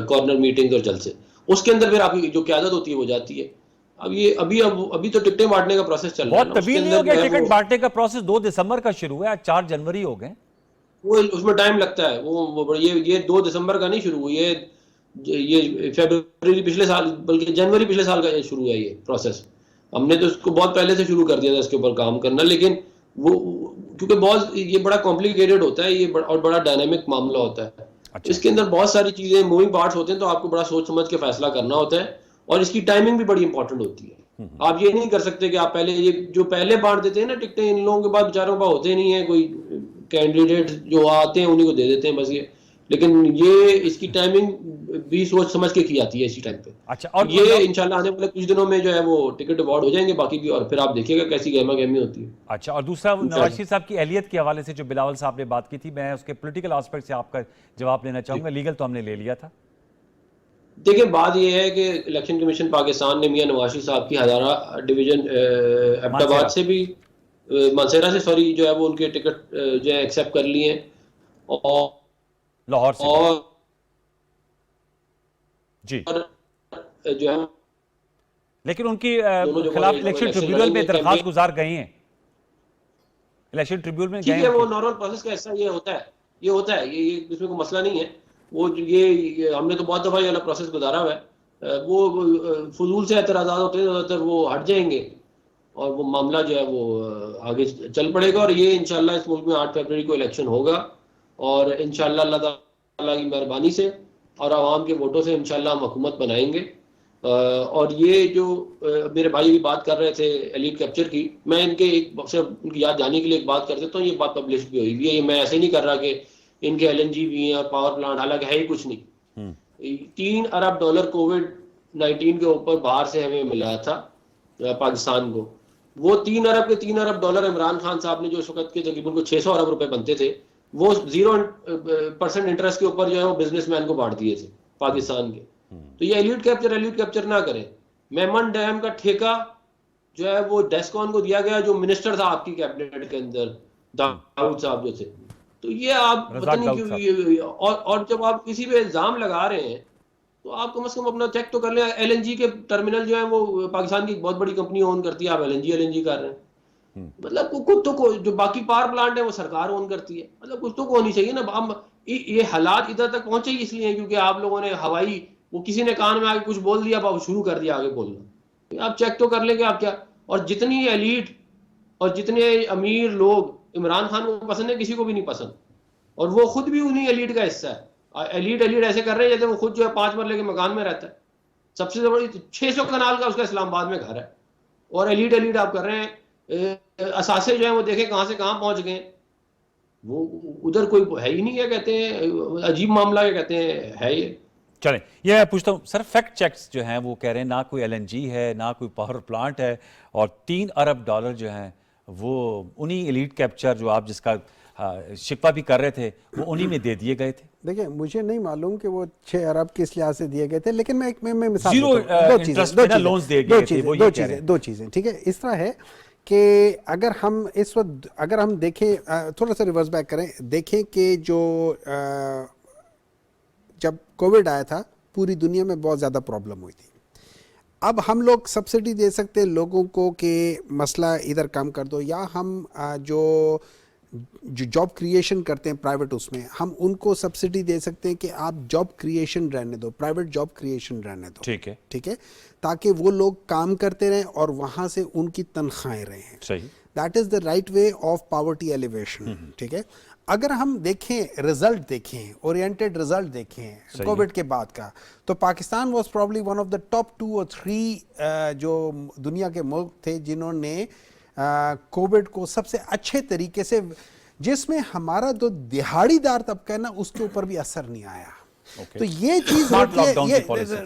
कॉर्नर मीटिंग और जलसे। उसके अंदर फिर आपकी जो क़यादत होती है वो जाती है। अभी तो टिकटें बांटने का प्रोसेस चल रहा है बहुत ना, तवील उसके नहीं हो अंदर गया? जो है टिकट वो बांटने का प्रोसेस 2 दिसंबर का शुरू हुआ है, आज 4 जनवरी हो गए। वो उसमें टाइम लगता है। ये 2 दिसंबर का नहीं शुरू हुआ, ये फरवरी पिछले साल, बल्कि जनवरी पिछले साल का ये शुरू है ये प्रोसेस। हमने तो इसको बहुत पहले से शुरू कर दिया था इसके ऊपर काम करना, लेकिन क्योंकि बहुत ये बड़ा कॉम्प्लिकेटेड होता है ये, और बड़ा डायनेमिक मामला होता है। अच्छा। इसके अंदर बहुत सारी चीजें, मूविंग पार्ट्स होते हैं, तो आपको बड़ा सोच समझ के फैसला करना होता है, और इसकी टाइमिंग भी बड़ी इंपॉर्टेंट होती है। आप ये नहीं कर सकते कि आप पहले, ये जो पहले बांट देते हैं ना टिकटें, इन लोगों के बाद बेचारों का होते नहीं है, कोई कैंडिडेट जो आते हैं उन्हीं को दे देते हैं बस ये। लेकिन ये इसकी टाइमिंग भी सोच समझ के की जाती है इसी टाइम पे। अच्छा, और ये इंशाल्लाह आने वाले कुछ दिनों में जो है वो टिकट अवार्ड हो जाएंगे बाकी भी, और फिर आप देखिएगा कैसी गहमा गहमी होती है। अच्छा, और दूसरा नवाज शरीफ साहब की अहलियत के हवाले से जो बिलावल साहब ने बात की थी, मैं उसके पॉलिटिकल एस्पेक्ट से आपका जवाब लेना चाहूंगा। लीगल तो हमने ले लिया था। देखिए, बात यह है कि इलेक्शन कमीशन पाकिस्तान ने मियां नवाज शरीफ साहब की हजारा डिवीजन एबटाबाद से भी, मानसेरा से सॉरी, जो है वो उनके टिकट जो है एक्सेप्ट कर लिए हैं, और लाहौर से और जी, जो है लेकिन उनकी दोनों जगह खिलाफ ये इलेक्शन इलेक्शन ट्रिब्यूनल में लड़ेंगे, दरखास्त कैंपेन- गुजार गए हैं, इलेक्शन ट्रिब्यूनल में ठीक गए है, वो हैं। नॉर्मल प्रोसेस का हिस्सा ये होता है, ये इसमें कोई मसला नहीं है। वो ये हमने तो बहुत दफा ये वाला प्रोसेस गुजारा हुआ है। वो फजूल से एतराज़ात होते हैं, ज़्यादातर वो हट जाएंगे और वो मामला जो है वो आगे चल पड़ेगा। और ये इंशाल्लाह इस मुल्क में 8 फरवरी को इलेक्शन होगा, और इंशाल्लाह अल्लाह ताला की मेहरबानी से और आवाम के वोटों से इंशाल्लाह हम हुकूमत बनाएंगे। और ये जो मेरे भाई भी बात कर रहे थे एलीट कैप्चर की, मैं इनके एक सिर्फ उनकी याद जाने के लिए एक बात कर देता हूँ। ये बात पब्लिश भी हुई है, ये मैं ऐसे नहीं कर रहा कि इनके LNG भी हैं और पावर प्लांट, हालांकि है ही कुछ नहीं। $3 अरब कोविड-19 के ऊपर बाहर से हमें मिला था पाकिस्तान को। वो $3 अरब के $3 अरब इमरान खान साहब ने जो इस वक्त के तकरीबन को 600 अरब रुपए बनते थे, वो 0% इंटरेस्ट के ऊपर जो है वो बिजनेसमैन को बांट दिए थे पाकिस्तान के। तो ये एलीट कैप्चर ना करें। मेमन डैम का ठेका जो है वो डेस्कॉन को दिया गया, जो मिनिस्टर था आपकी कैबिनेट के अंदर, दाऊद साहब जो थे। तो ये आप पता नहीं क्यों, और जब आप किसी पे इल्जाम लगा रहे हैं तो आप कम से कम अपना चेक तो कर लें। LNG के टर्मिनल जो है वो पाकिस्तान की एक बहुत बड़ी कंपनी ओन करती है, आप LNG कर रहे हैं। मतलब कुछ तो जो बाकी पावर प्लांट है वो सरकार ओन करती है, मतलब कुछ तो होनी चाहिए ना। हम ये हालात इधर तक पहुंचे इसलिए क्योंकि आप लोगों ने हवाई, वो किसी ने कान में आके कुछ बोल दिया, आप शुरू कर दिया आगे बोलना। आप चेक तो कर लेंगे आप क्या। और जितनी एलीट और जितने अमीर लोग इमरान खान को पसंद है, किसी को भी नहीं पसंद, और वो खुद भी उन्हीं एलीट का हिस्सा है। एलीट ऐसे कर रहे हैं जैसे वो खुद जो है 5 मरले के मकान में रहता है। सबसे बड़ी 600 कनाल का उसका इस्लामाबाद में घर है, और एलीट आप कर रहे हैं। असासे जो है वो देखें कहां से कहां पहुंच गए। वो उधर कोई है ही नहीं है, कहते हैं अजीब मामला है, कहते हैं है ये। चलें, ये मैं पूछता हूँ सर, फैक्ट चेक्स जो हैं वो कह रहे हैं ना कोई LNG है ना कोई पावर प्लांट है, और $3 अरब जो हैं वो उन्हीं एलीट कैप्चर जो आप जिसका शिकवा भी कर रहे थे वो उन्हीं में दे दिए गए थे। देखिए, मुझे नहीं मालूम कि वो 6 अरब किस लिहाज से दिए गए थे, लेकिन मैं मिसाल Zero, देता हूं। interest पे ना loans दिए गए थे, वो ये कह रहे हैं। दो चीजें ठीक है। इस तरह है कि अगर हम इस वक्त अगर हम देखें, थोड़ा सा रिवर्स बैक करें, देखें कि जो जब कोविड आया था पूरी दुनिया में बहुत ज़्यादा प्रॉब्लम हुई थी। अब हम लोग सब्सिडी दे सकते हैं लोगों को कि मसला इधर कम कर दो, या हम जो जॉब क्रिएशन करते हैं प्राइवेट, उसमें हम उनको सब्सिडी दे सकते हैं कि आप जॉब क्रिएशन रहने दो, प्राइवेट जॉब क्रिएशन रहने दो। ठीक है, ताकि वो लोग काम करते रहें और वहाँ से उनकी तनख्वाहें रहें। सही, that is the right way of poverty alleviation. ठीक है, अगर हम देखें रिजल्ट, देखें ओरिएंटेड रिजल्ट देखें कोविड के बाद का, तो Pakistan was probably one of the top 2 और 3 जो दुनिया के मुल्क थे जिन्होंने कोविड को सबसे अच्छे तरीके से, जिसमें हमारा जो दिहाड़ीदार तबका है ना उसके ऊपर भी असर नहीं आया। तो ये चीज होती है, ये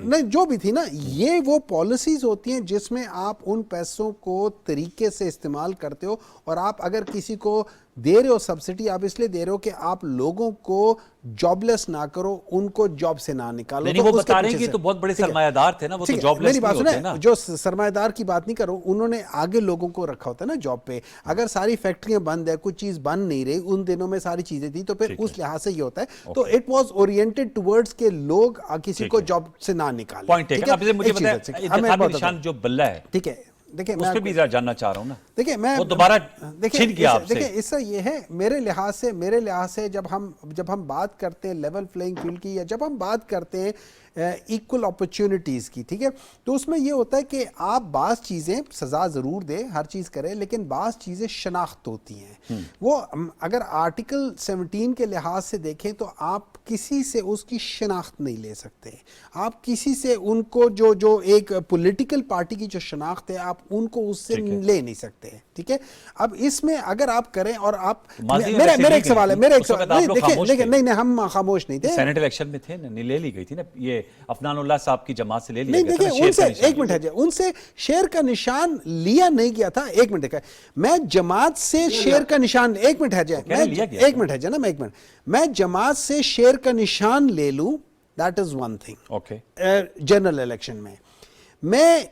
नहीं जो भी थी ना, ये वो पॉलिसीज होती हैं जिसमें आप उन पैसों को तरीके से इस्तेमाल करते हो, और आप अगर किसी को दे रहे हो सब्सिडी, आप इसलिए दे रहे हो कि आप लोगों को जॉबलेस ना करो, उनको जॉब से ना निकालो। नहीं, तो वो उसके बता रहे हैं पीछे कि से- तो बहुत बड़े ठीक है। सरमायादार थे ना, वो तो ठीक है, जॉबलेस मेरी बात नहीं होते सुने, ना। जो सरमायादार की बात नहीं करो, उन्होंने आगे लोगों को रखा होता है ना जॉब पे। अगर सारी फैक्ट्रियां बंद है, कुछ चीज बन नहीं रही, उन दिनों में सारी चीजें थी, तो फिर ठीक उस लिहाज से ये होता है। तो इट वाज ओरिएंटेड टुवर्ड्स के लोग किसी ठीक को है। जॉब से ना निकाले। पॉइंट ठीक टेकन। अब जैसे मुझे एक चीज़ है, बताया ठीक है। अब मैं इंतखाबी बताता हूं। निशान जो बल्ला है, ठीक है, देखिए उस पे भी जरा जानना चाह रहा हूं ना। देखिए मैं वो दोबारा देखिए छिन गया आपसे। देखिए इससे ये है, मेरे लिहाज से जब हम बात करते हैं लेवल प्लेइंग फील्ड की, या जब हम बात करते हैं इक्वल अपॉर्चुनिटीज़ की, ठीक है, तो उसमें ये होता है कि आप बाज़ चीज़ें सज़ा ज़रूर दें, हर चीज़ करें, लेकिन बाज़ चीज़ें शनाख्त होती हैं। वो अगर आर्टिकल 17 के लिहाज से देखें तो आप किसी से उसकी शनाख्त नहीं ले सकते। आप किसी से उनको जो एक पॉलिटिकल पार्टी की जो शनाख्त है, आप उनको उससे ले नहीं सकते। ठीक है, अब इसमें अगर आप करें और आप मेरा एक सवाल है, नहीं हम खामोश नहीं थे। सेनेट इलेक्शन में थे ना, ले ली गई थी ना, ये अफनानुल्लाह साहब की जमात से ले लिया नहीं, गया था देखिए ना, उनसे शेर का निशान। एक मिनट है, उनसे शेर का निशान लिया नहीं गया था। एक मिनट देखा, मैं जमात से शेर का निशान, एक मिनट है जय, एक मिनट है ना, मैं जमात से शेर का निशान ले लूं, that is one thing. Okay, general election में मैं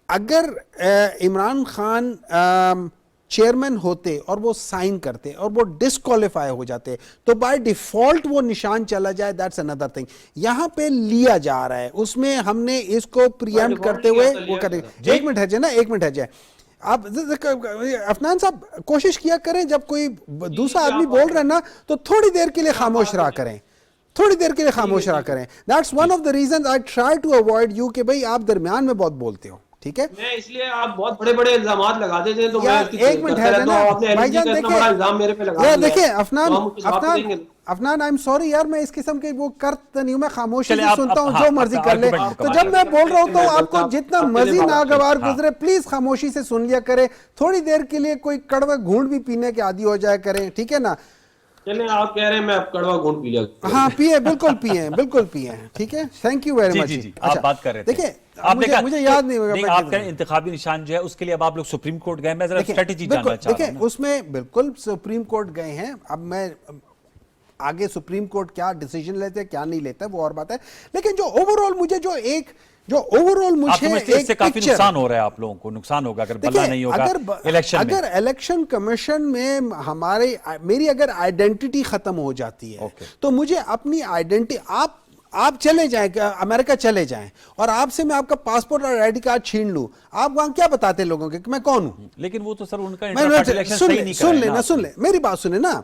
अगर इमरान खान चेयरमैन होते और वो साइन करते और वो डिस्क्वालीफाई हो जाते, तो बाय डिफॉल्ट वो निशान चला जाए, दैट्स अनदर थिंग। यहां पे लिया जा रहा है, उसमें हमने इसको प्रियम्प्ट करते हुए वो करेंगे। एक मिनट है जय ना, एक मिनट है जय, आप अफनान साहब कोशिश किया करें, जब कोई दूसरा आदमी बोल रहा है ना, तो थोड़ी देर के लिए खामोश रहा करें, थोड़ी देर के लिए खामोश रहा करें। That's one of the reasons I try to avoid you, कि भाई आप दरमियान में बहुत बोलते हो। ठीक है, मैं इसलिए आप बहुत बड़े बड़े इल्जाम लगा देते हैं, तो मैं एक मिनट है ना भाईजान, देखिए अफनान आई एम सॉरी यार, मैं इस किस्म के वो करता नहीं हूं, मैं खामोशी से सुनता हूं, जो मर्जी कर ले। तो जब मैं बोल रहा हूं तो आपको जितना मर्जी नागवार गुजरे, प्लीज खामोशी से सुन लिया करें, थोड़ी देर के लिए कोई कड़वा घूंट भी पीने के आदी हो जाए करें। ठीक है ना, चलिए आप कह रहे हैं मैं अब कड़वा घूंट पी लिया। हाँ पिए, बिल्कुल पिए। ठीक है, थैंक यू वेरी मच। आप बात कर रहे थे, देखिए मुझे याद नहीं होगा, आपका इंतखाबी निशान जो है उसके लिए अब आप लोग सुप्रीम कोर्ट गए, मैं जरा स्ट्रेटेजी जानना चाह रहा हूं। देखिए उसमें बिल्कुल सुप्रीम कोर्ट गए हैं, अब मैं आगे सुप्रीम कोर्ट क्या डिसीजन लेते हैं क्या नहीं लेता है वो और बात है, लेकिन जो ओवरऑल मुझे इससे काफी नुकसान हो रहा है, आप लोगों को नुकसान होगा अगर बल्ला नहीं होगा इलेक्शन में। अगर इलेक्शन कमीशन में मेरी अगर आइडेंटिटी खत्म हो जाती है, तो मुझे अपनी आइडेंटिटी, आप चले जाएं, अमेरिका चले जाएं और आपसे मैं आपका पासपोर्ट और आईडी कार्ड छीन लूं, आप वहां क्या बताते लोगों के कि मैं कौन हूं? लेकिन वो तो सर उनका इलेक्शन सही नहीं सुन ले मेरी बात सुने ना,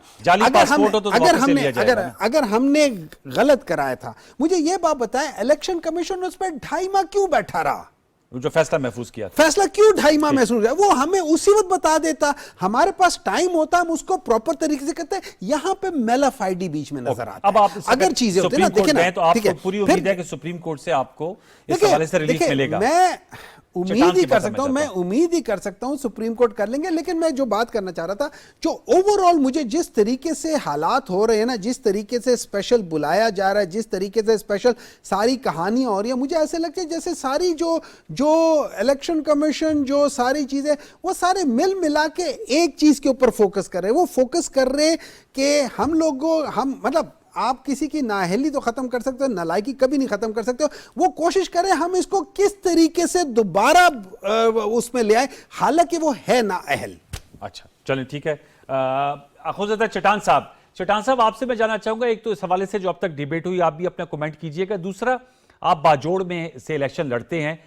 अगर हमने गलत कराया था, मुझे ये बात बताएं, इलेक्शन कमीशन उस पर 2.5 माह क्यों बैठा रहा? जो फैसला महफूज किया, फैसला क्यों 2.5 माह महसूस किया? वो हमें उसी वक्त बता देता, हमारे पास टाइम होता, हम उसको प्रॉपर तरीके से करते हैं। यहाँ पे मेलाफाइडी बीच में नजर आता है। अब आप अगर चीजें होती ना, देखिए ना, तो आपको पूरी उम्मीद है कि सुप्रीम कोर्ट से आपको इस हवाले से रिलीफ मिलेगा। मैं उम्मीद ही कर सकता हूं सुप्रीम कोर्ट कर लेंगे, लेकिन मैं जो बात करना चाह रहा था, जो ओवरऑल मुझे जिस तरीके से हालात हो रहे हैं ना, जिस तरीके से स्पेशल बुलाया जा रहा है, जिस तरीके से स्पेशल सारी कहानियां हो रही है, मुझे ऐसे लगता है जैसे सारी जो इलेक्शन कमीशन, जो सारी चीजें, वो सारे मिल मिला के एक चीज के ऊपर फोकस कर रहे हैं। वो फोकस कर रहे हैं कि हम मतलब आप किसी की नाअहली तो खत्म कर सकते हो, नालायकी कभी नहीं खत्म कर सकते हो। वो कोशिश करें हम इसको किस तरीके से दोबारा उसमें ले आए, हालांकि वो है नाअहल। अच्छा चलें ठीक है। अखुज़त चट्टान साहब आपसे मैं जानना चाहूंगा, एक तो इस हवाले से जो अब तक डिबेट हुई, आप भी अपना कमेंट कीजिएगा। दूसरा, आप बाजोड़ में से इलेक्शन लड़ते हैं,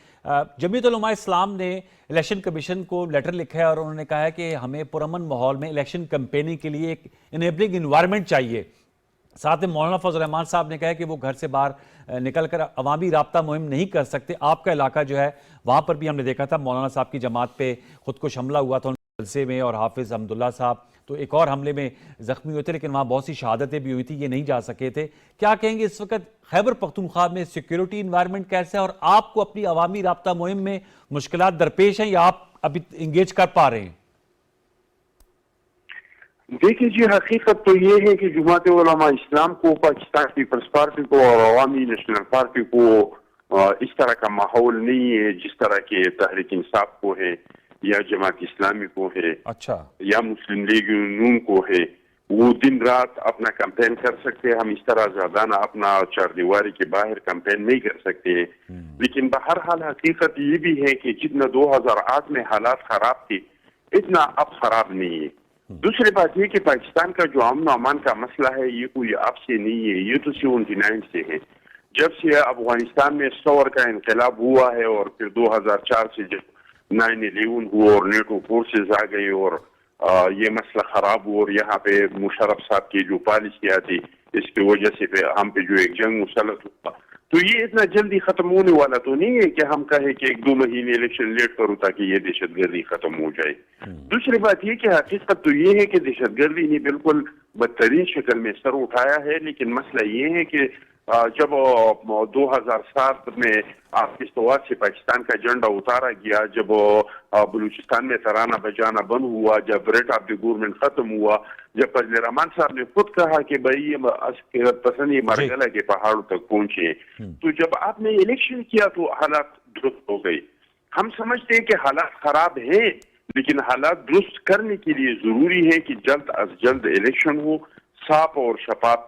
जमीयत उलमा इस्लाम ने इलेक्शन कमीशन को लेटर लिखा है और उन्होंने कहा है कि हमें पुरअमन माहौल में इलेक्शन कैंपेनिंग के लिए एक इनेबलिंग इन्वायरमेंट चाहिए। साथ में मौलाना फजल रहमान साहब ने कहा कि वो घर से बाहर निकलकर अवामी राब्ता मुहिम नहीं कर सकते। आपका इलाका जो है वहाँ पर भी हमने देखा था, मौलाना साहब की जमात पे खुदकुश हमला हुआ था जलसे में, और हाफिज़ अहमदुल्ला साहब तो एक और हमले में ज़ख्मी हुए थे, लेकिन वहाँ बहुत सी शहादतें भी हुई थी, ये नहीं जा सके थे। क्या कहेंगे इस वक्त खैबर पख्तूनख्वा में सिक्योरिटी इन्वायरमेंट कैसा है, और आपको अपनी अवामी राब्ता मुहिम में मुश्किलात दरपेश हैं या आप अभी इंगेज कर पा रहे हैं? देखिए जी, हकीकत तो ये है कि जमात उलमा इस्लाम को, पाकिस्तान पीपल्स पार्टी को और अवामी नेशनल पार्टी को इस तरह का माहौल नहीं है जिस तरह के तहरीक इंसाफ को है। या जमात इस्लामी को है अच्छा, या मुस्लिम लीग नून को है, वो दिन रात अपना कैंपेन कर सकते हैं। हम इस तरह ज्यादा अपना चारदीवारी के बाहर कैंपेन नहीं कर सकते हैं। लेकिन बहरहाल हकीकत ये भी है कि जितना 2008 में हालात खराब थे इतना अब खराब नहीं है। दूसरी बात ये कि पाकिस्तान का जो अमन अमान का मसला है ये कोई अब से नहीं है, ये तो 79 से है। जब से अफगानिस्तान में सौर का इनकलाब हुआ है और फिर 2004 से जब 9/11 हुआ और नेटो फोर्सेज आ गई और ये मसला खराब हुआ और यहाँ पे मुशर्रफ साहब की जो पॉलिसियाँ थी इसकी वजह से हम पे जो एक जंग मुसलत हुआ, तो ये इतना जल्दी खत्म होने वाला तो नहीं है कि हम कहें कि 1-2 महीने इलेक्शन लेट करो ताकि ये दहशतगर्दी खत्म हो जाए। दूसरी बात ये कि हकीकत तो ये है कि दहशतगर्दी ने बिल्कुल बदतरीन शक्ल में सर उठाया है। लेकिन मसला ये है कि जब 2007 में किश्तवाड़ से पाकिस्तान का झंडा उतारा गया, जब बलूचिस्तान में तराना बजाना बंद हुआ, जब रेट ऑफ द गवर्नमेंट खत्म हुआ, जब फजल रहमान साहब ने खुद कहा कि भाई ये पसंद ये मरगला के पहाड़ों तक पहुंचे, तो जब आपने इलेक्शन किया तो हालात दुरुस्त हो गए। हम समझते हैं कि हालात खराब है, लेकिन हालात दुरुस्त करने के लिए जरूरी है कि जल्द अज जल्द इलेक्शन हो, साफ और शफाफ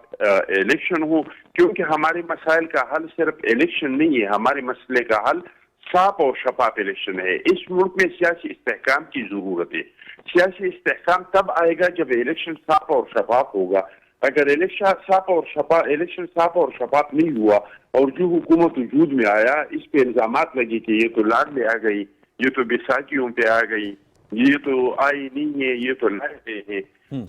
इलेक्शन हो, क्योंकि हमारे मसाइल का हल सिर्फ इलेक्शन नहीं है, हमारे मसले का हल साफ और शफाफ इलेक्शन है। इस मुल्क में सियासी इस्तेहकाम की जरूरत है। सियासी इस्तेहकाम तब आएगा जब इलेक्शन साफ और शफाफ होगा। अगर इलेक्शन साफ और शफाफ नहीं हुआ और जो हुकूमत वजूद में आया इस पे इल्जामात लगे कि ये तो लाड ले आ गई, ये तो बैसाखियों पे आ गई, ये तो आई नहीं है, ये तो लाए हैं,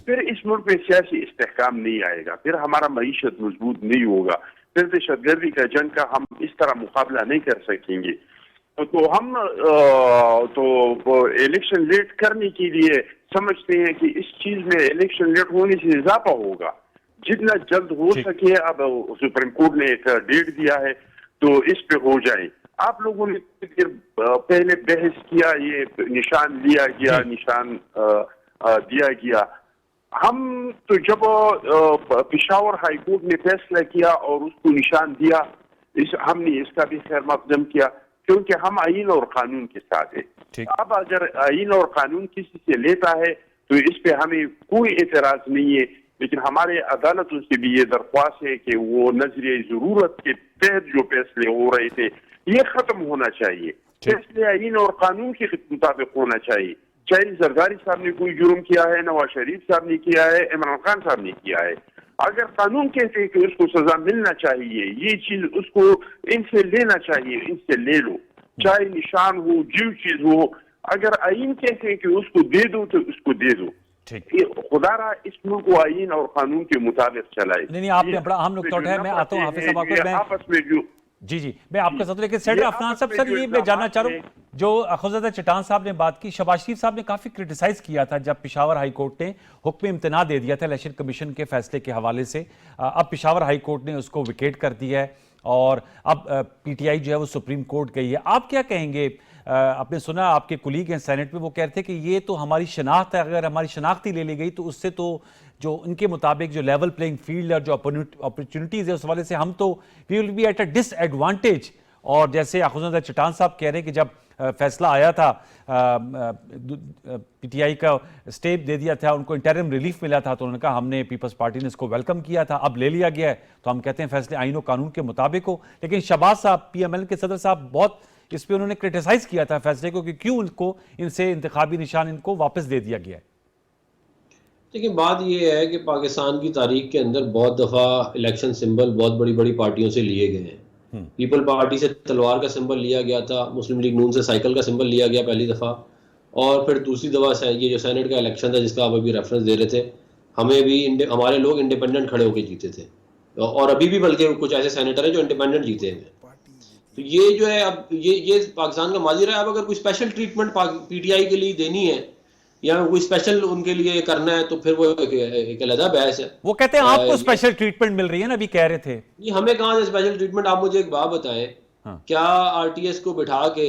फिर इस मुल्क में सियासी इस्तेहकाम नहीं आएगा, फिर हमारा मईशत मजबूत नहीं होगा, फिर दहशतगर्दी का जंग का हम इस तरह मुकाबला नहीं कर सकेंगे। तो हम इलेक्शन लेट करने के लिए समझते हैं कि इस चीज में इलेक्शन लेट होने से इजाफा होगा। जितना जल्द हो सके, अब सुप्रीम कोर्ट ने एक डेट दिया है तो इस पे हो जाए। आप लोगों ने फिर पहले बहस किया, ये निशान लिया गया, निशान दिया गया। हम तो जब पेशावर हाई कोर्ट ने फैसला किया और उसको निशान दिया, हमने इसका भी खैर मकदम किया, क्योंकि हम आईन और कानून के साथ है। अब अगर आईन और कानून किसी से लेता है तो इस पे हमें कोई एतराज नहीं है, लेकिन हमारे अदालतों से भी ये दरख्वास्त है कि वो नजरिए जरूरत के तहत जो फैसले हो रहे थे ये खत्म होना चाहिए। फैसले आईन और कानून के मुताबिक होना चाहिए। चाहे जरदारी साहब ने कोई जुर्म किया है, नवाज शरीफ साहब ने किया है, इमरान खान साहब ने किया है, अगर कानून कहते हैं कि उसको सजा मिलना चाहिए, ये चीज उसको इनसे लेना चाहिए, इनसे ले लो, चाहे निशान हो, जो चीज हो। अगर आईन कहते हैं कि उसको दे दो तो उसको दे दो। खुदारा इस मुल्क को आईन और कानून के मुताबिक चलाए। नहीं, आपने बड़ा अहम नुकता उठाया। मैं आता हूँ हाफिज साहब, आपस में जो जी मैं आपके साथ, लेकिन सेनेटर अफनान साहब, सर ये मैं जानना चाह रहा हूँ, जो खुर्शीद चट्टान साहब ने बात की, शहबाज शरीफ साहब ने काफी क्रिटिसाइज किया था जब पेशावर हाई कोर्ट ने हुक्म इम्तना दे दिया था इलेक्शन कमीशन के फैसले के हवाले से। अब पेशावर हाई कोर्ट ने उसको विकेट कर दिया है और अब पीटीआई जो है वो सुप्रीम कोर्ट गई है। आप क्या कहेंगे? आपने सुना आपके कुलीग हैं सेनेट में, वो कह रहे थे कि ये तो हमारी शनाख्त है, अगर हमारी शनाख्त ही ले ली गई तो उससे तो जो उनके मुताबिक जो लेवल प्लेइंग फील्ड और जो अपॉर्चुनिटीज़ है उस वाले से हम तो we will be at a disadvantage. और जैसे खुर्शीद चट्टान साहब कह रहे हैं कि जब फैसला आया था, पीटीआई का स्टे दे दिया था, उनको इंटरिम रिलीफ मिला था, तो उन्होंने कहा हमने पीपल्स पार्टी ने इसको वेलकम किया था, अब ले लिया गया है तो हम कहते हैं फैसले आईन और कानून के मुताबिक हो। लेकिन शहबाज साहब, पीएमएल के सदर साहब, बहुत इस पर उन्होंने क्रिटिसाइज किया था फैसले को कि क्यों उनको इनसे इंतखाबी निशान इनको वापस दे दिया गया है। लेकिन बात यह है कि पाकिस्तान की तारीख के अंदर बहुत दफ़ा इलेक्शन सिंबल बहुत बड़ी बड़ी पार्टियों से लिए गए हैं। पीपल पार्टी से तलवार का सिंबल लिया गया था, मुस्लिम लीग नून से साइकिल का सिंबल लिया गया पहली दफ़ा, और फिर दूसरी दफ़ा ये जो सेनेट का इलेक्शन था जिसका आप अभी रेफरेंस दे रहे थे, हमें भी हमारे लोग इंडिपेंडेंट खड़े होकर जीते थे, और अभी भी बल्कि कुछ ऐसे सेनेटर हैं जो इंडिपेंडेंट जीते हैं। तो ये जो है अब ये पाकिस्तान का माजी रहा है। अब अगर कोई स्पेशल ट्रीटमेंट पीटीआई के लिए देनी है या कोई स्पेशल उनके लिए करना है तो फिर वो एक अलग बहस है। वो कहते हैं आपको स्पेशल ट्रीटमेंट मिल रही है ना, अभी कह रहे थे। ये हमें कहाँ से स्पेशल ट्रीटमेंट? आप मुझे एक बात बताएं, क्या आरटीएस को बिठा के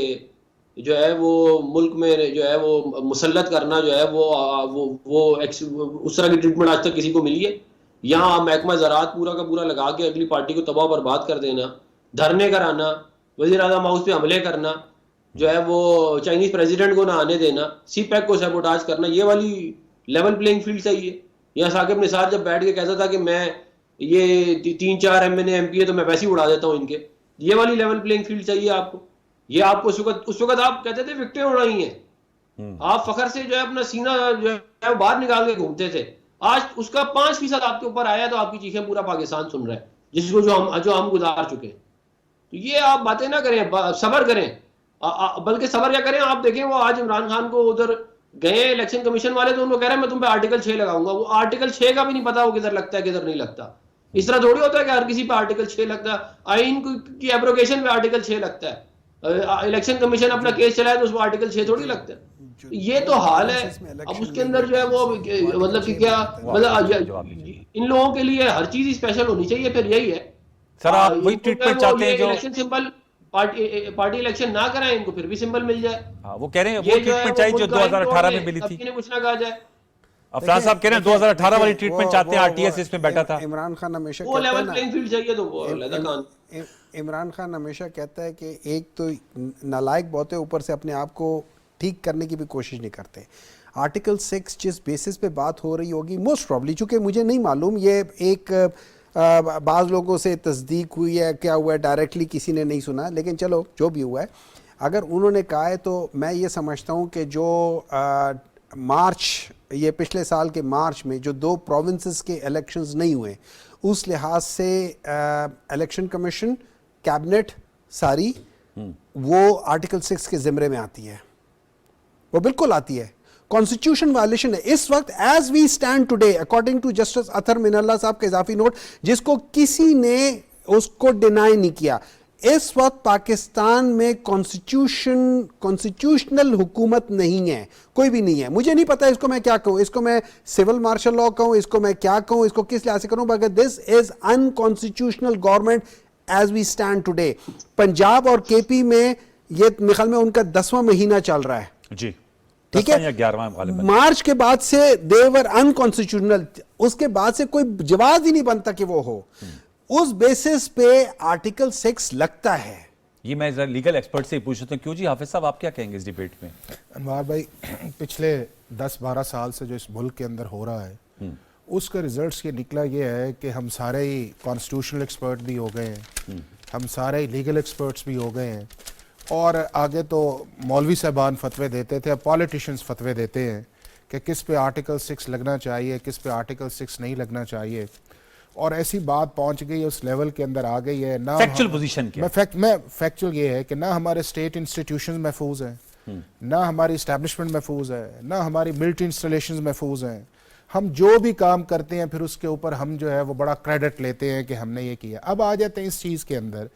जो है वो मुल्क में जो है वो मुसल्लत करना जो है वो उस तरह की ट्रीटमेंट आज तक किसी को मिली है? यहाँ महकमा ज़राअत पूरा का पूरा लगा के अगली पार्टी को तबाह बर्बाद कर देना, धरने कराना, वज़ीर आज़म हाउस पे हमले करना, जो है वो चाइनीज प्रेसिडेंट को ना आने देना, सीपैक को सैबोटाज करना, ये वाली लेवल प्लेइंग फील्ड चाहिए। यहाँ साकिब निसार जब बैठ के कहता था कि मैं ये 3-4 MNA MP तो मैं वैसे ही उड़ा देता हूँ इनके, ये वाली लेवल प्लेइंग फील्ड चाहिए आपको। ये आपको उस वक्त आप कहते थे विकेटें उड़ाई हैं, आप फखर से जो है अपना सीना जो है बाहर निकाल के घूमते थे। आज उसका 5% आपके ऊपर आया तो आपकी चीखें पूरा पाकिस्तान सुन रहा है, जिसको जो हम गुजार चुके हैं। तो ये आप बातें ना करें, सब्र करें, बल्कि सब्र क्या करें। आप देखें वो आज इमरान खान को उधर गए इलेक्शन कमीशन वाले, तो उनको कह रहे हैं मैं तुम पे आर्टिकल 6 लगाऊंगा। वो आर्टिकल 6 का भी नहीं पता वो किधर लगता है किधर नहीं लगता। इस तरह थोड़ी होता है कि हर किसी पे आर्टिकल 6 लगता है। आइन की एब्रोगेशन पे आर्टिकल 6 लगता है, इलेक्शन कमीशन अपना केस चलाए तो उसको आर्टिकल 6 थोड़ी लगता है। ये तो हाल है। अब उसके अंदर जो है वो मतलब कि क्या मतलब इन लोगों के लिए हर चीज स्पेशल होनी चाहिए, फिर यही है। सर आप वही ट्रीटमेंट चाहते हैं जो इलेक्शन सिंपल पार्टी इलेक्शन ना कराएं, इनको फिर भी सिंबल मिल जाए। हाँ, वो कह रहे हैं वो ट्रीटमेंट चाहिए जो 2018 में मिली थी। कुछ ना कहा जाए। अफराज साहब कह रहे हैं 2018 वाली ट्रीटमेंट चाहते हैं, आरटीएस इसमें बैठा था। इमरान खान हमेशा वो लेवल प्लेइंग फील्ड चाहिए तो वो अलग कान। इमरान खान हमेशा कहता है कि एक तो नालायक बहुत है, ऊपर से अपने आप को ठीक करने की भी कोशिश नहीं करते। आर्टिकल 6 जिस बेसिस पे बात हो रही होगी, मोस्ट प्रॉब्ली, चूंकि मुझे नहीं मालूम ये एक बाज़ लोगों से तस्दीक हुई है क्या हुआ है, डायरेक्टली किसी ने नहीं सुना, लेकिन चलो जो भी हुआ है, अगर उन्होंने कहा है तो मैं ये समझता हूँ कि जो मार्च, ये पिछले साल के मार्च में जो 2 प्रोविंसेस के इलेक्शंस नहीं हुए, उस लिहाज से इलेक्शन कमीशन, कैबिनेट सारी वो आर्टिकल 6 के ज़िम्मे में आती है, वो बिल्कुल आती है। कॉन्स्टिट्यूशन वायलेशन है इस वक्त as we stand today, according to justice Athar Minallah साहब के इजाफी नोट, जिसको किसी ने उसको डिनाई नहीं किया। इस वक्त पाकिस्तान में कॉन्स्टिट्यूशनल हुकूमत नहीं है, कोई भी नहीं है। मुझे नहीं पता इसको मैं क्या कहूँ, इसको मैं सिविल मार्शल लॉ कहूँ, इसको मैं क्या कहूँ, इसको किस लिहाज से करूँ, मगर this is unconstitutional government as we stand today. Punjab और केपी में ये मेरे ख्याल में उनका 10वां महीना चल रहा है जी, ठीक है, 11वां मार्च के बाद से देवर अनकॉन्स्टिट्यूशनल, उसके बाद से कोई जवाब ही नहीं बनता कि वो हो। उस बेसिस पे आर्टिकल 6 लगता है। ये मैं जरा लीगल एक्सपर्ट से ही पूछ रहा हूँ, क्यों जी हाफिज साहब आप क्या कहेंगे इस डिबेट में? अनवार भाई, पिछले 10-12 साल से जो इस मुल्क के अंदर हो रहा है उसका रिजल्ट्स ये निकला ये है कि हम सारे ही कॉन्स्टिट्यूशनल एक्सपर्ट भी हो गए हैं, हम सारे ही लीगल एक्सपर्ट्स भी हो गए हैं, और आगे तो मौलवी साहबान फतवे देते थे, अब पॉलिटिशियंस फतवे देते हैं कि किस पे आर्टिकल 6 लगना चाहिए, किस पे आर्टिकल 6 नहीं लगना चाहिए। और ऐसी बात पहुंच गई है, उस लेवल के अंदर आ गई है ना। फैक्चुअल पोजीशन क्या? मैं फैक्चुअल ये है कि ना हमारे स्टेट इंस्टीट्यूशंस महफूज हैं, ना हमारी इस्टेब्लिशमेंट महफूज है, ना हमारी मिलिट्री इंस्टॉलेशंस महफूज हैं। हम जो भी काम करते हैं फिर उसके ऊपर हम जो है वो बड़ा क्रेडिट लेते हैं कि हमने ये किया। अब आ जाते हैं इस चीज़ के अंदर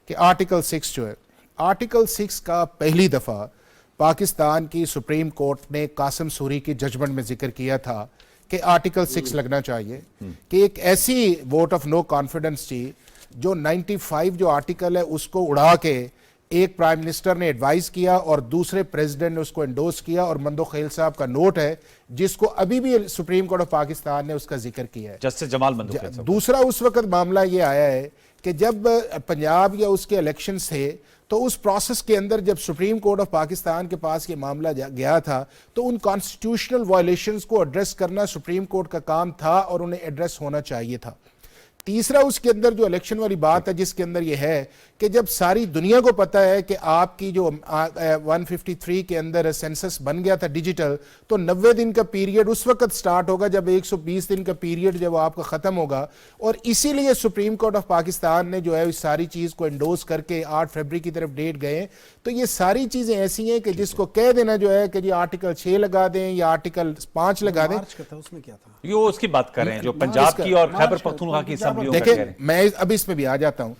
कि आर्टिकल 6 जो है, आर्टिकल 6 का पहली दफ़ा पाकिस्तान की सुप्रीम कोर्ट ने कासिम सूरी की जजमेंट में जिक्र किया था कि आर्टिकल 6 लगना चाहिए, कि एक ऐसी वोट ऑफ नो कॉन्फिडेंस थी जो 95 जो आर्टिकल है उसको उड़ा के एक प्राइम मिनिस्टर ने एडवाइस किया और दूसरे प्रेसिडेंट ने उसको एंडोर्स किया, और मंदो खेल साहब का नोट है जिसको अभी भी सुप्रीम कोर्ट ऑफ पाकिस्तान ने उसका जिक्र किया है, जस्टिस जमाल मंदो खेल साहब। दूसरा उस वक्त मामला ये आया है कि जब पंजाब या उसके इलेक्शंस थे तो उस प्रोसेस के अंदर जब सुप्रीम कोर्ट ऑफ पाकिस्तान के पास ये मामला गया था तो उन कॉन्स्टिट्यूशनल वायलेशंस को एड्रेस करना सुप्रीम कोर्ट का काम था और उन्हें एड्रेस होना चाहिए था। तीसरा उसके अंदर जो इलेक्शन वाली बात है जिसके अंदर ये है कि जब सारी दुनिया को पता है कि आपकी जो 153 के अंदर सेंसस बन गया था डिजिटल, तो 90 दिन का पीरियड उस वक्त स्टार्ट होगा जब 120 दिन का पीरियड जब आपका ख़त्म होगा, और इसीलिए सुप्रीम कोर्ट ऑफ पाकिस्तान ने जो है इस सारी चीज़ को एंडोर्स करके 8 फरवरी की तरफ डेट गए। तो ये सारी चीज़ें ऐसी हैं कि जिसको कह देना जो है कि जी आर्टिकल 6 लगा दें या आर्टिकल 5 लगा दें, उसमें क्या था, ये उसकी बात कर रहे हैं जो पंजाब की और खैबर पख्तूनख्वा की असेंबलियों में कह रहे हैं। देखिए मैं अभी इसमें भी आ जाता हूं।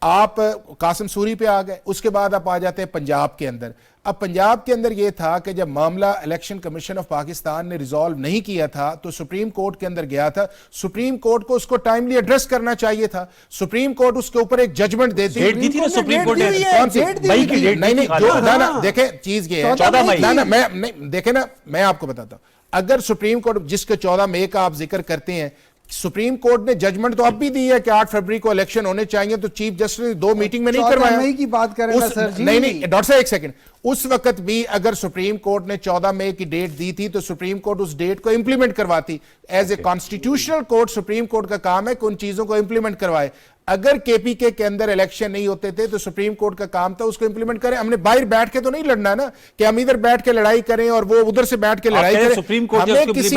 आप कासिम सूरी पे आ गए, उसके बाद आप आ जाते हैं पंजाब के अंदर। अब पंजाब के अंदर यह था कि जब मामला इलेक्शन कमीशन ऑफ पाकिस्तान ने रिजॉल्व नहीं किया था तो सुप्रीम कोर्ट के अंदर गया था, सुप्रीम कोर्ट को उसको टाइमली एड्रेस करना चाहिए था, सुप्रीम कोर्ट उसके ऊपर एक जजमेंट देती डेट दी थी ना सुप्रीम कोर्ट ने, कौन सी मई की डेट? नहीं जो ना देखे चीज ये है 14 मई, ना मैं नहीं देखे ना, मैं आपको बताता हूं, अगर सुप्रीम कोर्ट जिसके 14 मई का आप जिक्र करते हैं, सुप्रीम कोर्ट ने जजमेंट तो अब भी दी है कि 8 फरवरी को इलेक्शन होने चाहिए, तो चीफ जस्टिस ने 2 मीटिंग में नहीं करवाया। मई की बात करें ना सर जी। नहीं डॉक्टर साहब एक सेकंड, उस वक्त भी अगर सुप्रीम कोर्ट ने 14 मई की डेट दी थी तो सुप्रीम कोर्ट उस डेट को इंप्लीमेंट करवाती। As a constitutional court supreme court का काम है कि उन चीजों को इंप्लीमेंट करवाए। अगर केपीके के अंदर इलेक्शन नहीं होते थे तो सुप्रीम कोर्ट का काम था उसको इंप्लीमेंट करें। हमने बाहर बैठ के तो नहीं लड़ना ना कि हम इधर बैठ के लड़ाई करें और वो उधर से बैठ के लड़ाई करें। सुप्रीम कोर्ट हमें किसी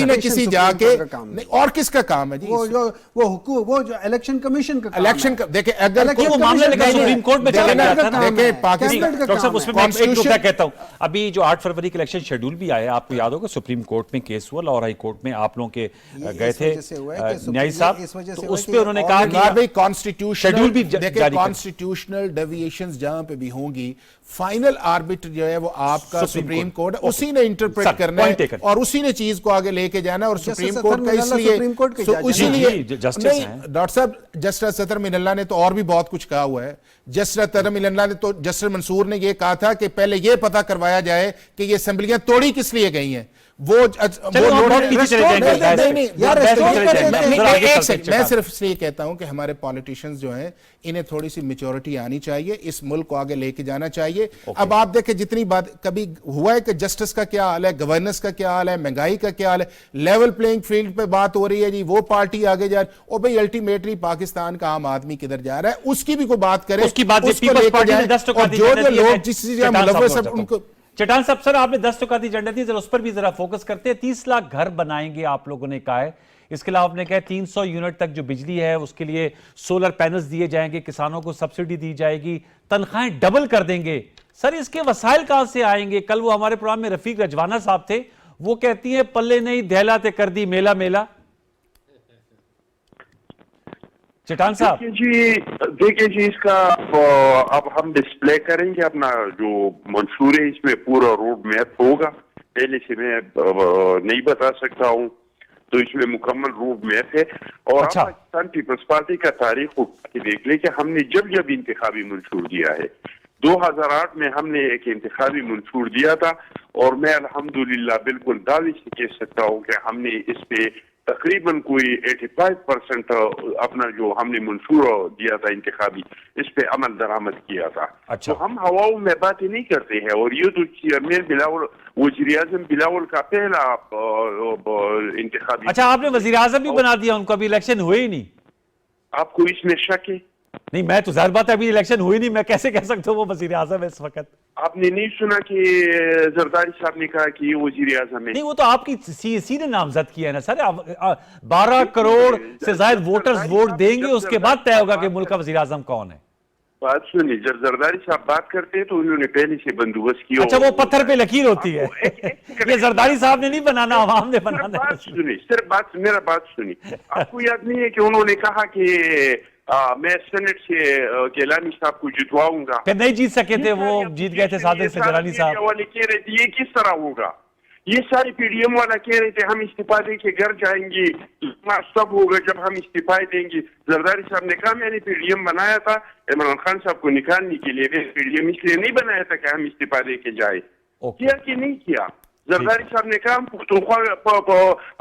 न किसी जाके नहीं, और किसका काम है जी? वो जो इलेक्शन कमीशन का इलेक्शन देखिए अगर वो मामला लेकर सुप्रीम कोर्ट में चला गया था ना। देखिए पाकिस्तान डॉक्टर साहब उसमें मैं एक टुकड़ा कहता हूं, अभी जो 8 फरवरी का इलेक्शन शेड्यूल भी आया, आपको याद होगा सुप्रीम कोर्ट में केस हुआ, लाहौर हाई कोर्ट में आप लोगों के गए थे न्यायी साहब, तो उस पर उन्होंने कहा कि शेड्यूल भी कॉन्स्टिट्यूशनल डेविएशंस जहां पे भी होंगी, फाइनल आर्बिटर जो है वो आपका सुप्रीम कोर्ट, उसी ने इंटरप्रेट करना है और उसी ने चीज को आगे लेके जाना। और सुप्रीम कोर्ट का इसलिए डॉक्टर साहब जस्टिस सतर मिनल्ला ने तो और भी बहुत कुछ कहा हुआ है। जस्टिस सतर मिनल्ला ने तो जस्टिस मंसूर ने यह कहा था कि पहले यह पता करवाया जाए कि ये असेंबलियां तोड़ी किस लिए गई हैं। मैं सिर्फ इसलिए कहता हूं कि हमारे पॉलिटिशियंस जो हैं इन्हें थोड़ी सी मैच्योरिटी आनी चाहिए, इस मुल्क को आगे लेके जाना चाहिए। अब आप देखें जितनी बात कभी हुआ है कि जस्टिस का क्या हाल है, गवर्नेंस का क्या हाल है, महंगाई का क्या हाल है, लेवल प्लेइंग फील्ड पे बात हो रही है जी, वो पार्टी आगे जा रही है। और भाई अल्टीमेटली पाकिस्तान का आम आदमी किधर जा रहा है उसकी भी कोई बात करें, उसको लेके जाए। और जो लोग जिस चीज उनको चट्टान साहब, सर आपने 10% की एजेंडा दी, जरा उस पर भी जरा फोकस करते हैं। 30 लाख घर बनाएंगे आप लोगों ने कहा है, इसके अलावा आपने कहा 300 यूनिट तक जो बिजली है उसके लिए सोलर पैनल्स दिए जाएंगे, किसानों को सब्सिडी दी जाएगी, तनख्वाहें डबल कर देंगे। सर इसके वसाइल कहां से आएंगे? कल वो हमारे प्रोग्राम में रफीक रजवाना साहब थे, वो कहती है पल्ले नहीं धैला ते कर दी मेला मेला। चट्टान साहब देखिए जी इसका अब हम डिस्प्ले करेंगे अपना जो मंशूर है, इसमें पूरा रोड मैप होगा। पहले से मैं नहीं बता सकता हूँ, तो इसमें मुकम्मल रोड मैप है। और अच्छा। पाकिस्तान पीपल्स पार्टी का तारीख उठा के देख ले कि हमने जब इंतखाबी मंशूर दिया है। 2008 में हमने एक इंतखाबी मंशूर दिया था और मैं अल्हम्दुलिल्लाह बिल्कुल दावे से कह सकता हूँ कि हमने इस पे तकरीबन कोई 85% अपना जो हमने मंशूर दिया था इंतखाबी, इस पे अमल दरामद किया था। अच्छा। तो हम हवाओं में बातें नहीं करते हैं। और ये तो चेयरमैन बिलावल वज़ीर आज़म बिलावल का पहला इंतखाबी। अच्छा, आपने वज़ीर आज़म भी बना दिया उनको, अभी इलेक्शन हुए ही नहीं। आपको इसमें शक है? नहीं, मैं तो जाहिर बात है अभी इलेक्शन हुई नहीं, मैं कैसे कह सकता हूँ वो वज़ीर आज़म है इस वक्त। आपने नहीं सुना कि जरदारी साहब ने कहा कि ये वज़ीर आज़म है? नहीं, वो तो आपकी सीएसी ने नामजद किया है ना सर। 12 करोड़ से ज्यादा वोटर्स वोट देंगे, उसके बाद तय होगा कि मुल्क का वज़ीर आज़म कौन है। बात सुनिए, जब जरदारी साहब बात करते हैं तो उन्होंने पहले से बंदोबस्त किया। अच्छा, वो पत्थर पे लकीर होती है। ये जरदारी साहब ने नहीं बनाना, आवाम ने बनाना है। सुनिए सिर्फ मेरा बात सुनिए। आपको याद नहीं है कि उन्होंने कहा कि मैं सेनेट से गिलानी साहब को जितवाऊंगा? फिर नहीं जीत सके थे, वो जीत गए थे सादिक से गिलानी साहब। वाले कह रहे थे ये किस तरह होगा, ये सारे पीडीएम वाला कह रहे थे हम इस्तीफा दे के घर जाएंगे, सब होगा जब हम इस्तीफा देंगे। जरदारी साहब ने कहा मैंने पीडीएम बनाया था इमरान खान साहब को निकालने के लिए, पीडीएम इसलिए नहीं बनाया था कि हम इस्तीफा दे के जाए। किया कि नहीं किया? जरदारी साहब ने कहा पुख्तनख्वा,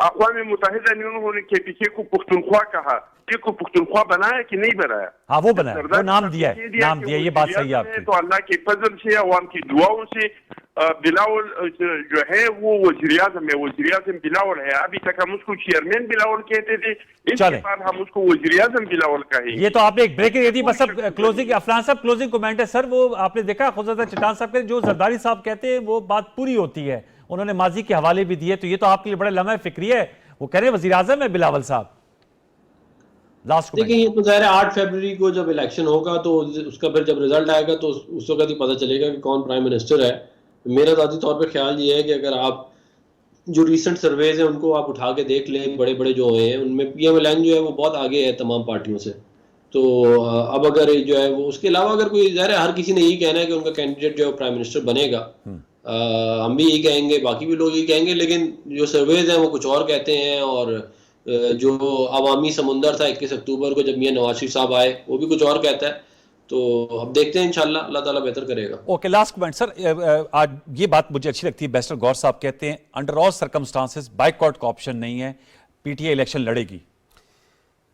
अक़वाम मुत्तहिदा ने उन्होंने केपीके को पुख्तनख्वा कहा, को पुख्तनख्वा बनाया कि नहीं बनाया? हाँ वो बनाया, वो नाम दिया है, नाम दिया, ये बात सही है आपकी। तो अल्लाह के फजल से, अवाम की दुआओं से बिलावल जो है वो वज़ीर आज़म है, वज़ीर आज़म बिलावल है। अभी तक हम उसको चेयरमैन बिलावल कहते थे, इसके बाद हम उसको वज़ीर आज़म बिलावल कहेंगे। ये तो आपने एक ब्रेक दे दी, बस अब क्लोजिंग, अफनान साहब क्लोजिंग कमेंट है सर। वो आपने देखा खुद चट्टान साहब के जो जरदारी साहब कहते हैं वो बात पूरी होती है, उन्होंने माजी के हवाले भी दिए, तो ये तो आपके लिए बड़ा लम्हा फिक्री है। वो कह रहे हैं वज़ीर आज़म है बिलावल साहब। लास्ट देखिए, ये तो ज़ाहिर है 8 फरवरी को जब इलेक्शन होगा तो उसका फिर जब रिजल्ट आएगा तो उस वक्त ही पता चलेगा कि कौन प्राइम मिनिस्टर है। मेरा ज़ाती तौर पे ख्याल ये है कि अगर आप जो रिसेंट सर्वेज हैं उनको आप उठा के देख लें, बड़े बड़े जो हुए हैं उनमें पीएमएलएन जो है वो बहुत आगे है तमाम पार्टियों से। तो अब अगर जो है वो, उसके अलावा अगर कोई, ज़ाहिर है हर किसी ने यही कहना है कि उनका कैंडिडेट जो है प्राइम मिनिस्टर बनेगा, हम भी यही कहेंगे, बाकी भी लोग यही कहेंगे, लेकिन जो सर्वेज हैं वो कुछ और कहते हैं। और जो अवामी समुंदर था 21 अक्टूबर को जब मियां नवाज शरीफ साहब आए, वो भी कुछ और कहता है। तो अब देखते हैं, इंशाल्लाह अल्लाह ताला बेहतर करेगा। Okay, last comment sir. आज ये बात मुझे अच्छी लगती है, बैरिस्टर गौर साहब कहते हैं अंडर ऑल सर्कमस्टांसेस बाइकआउट का ऑप्शन नहीं है, पीटीआई इलेक्शन लड़ेगी।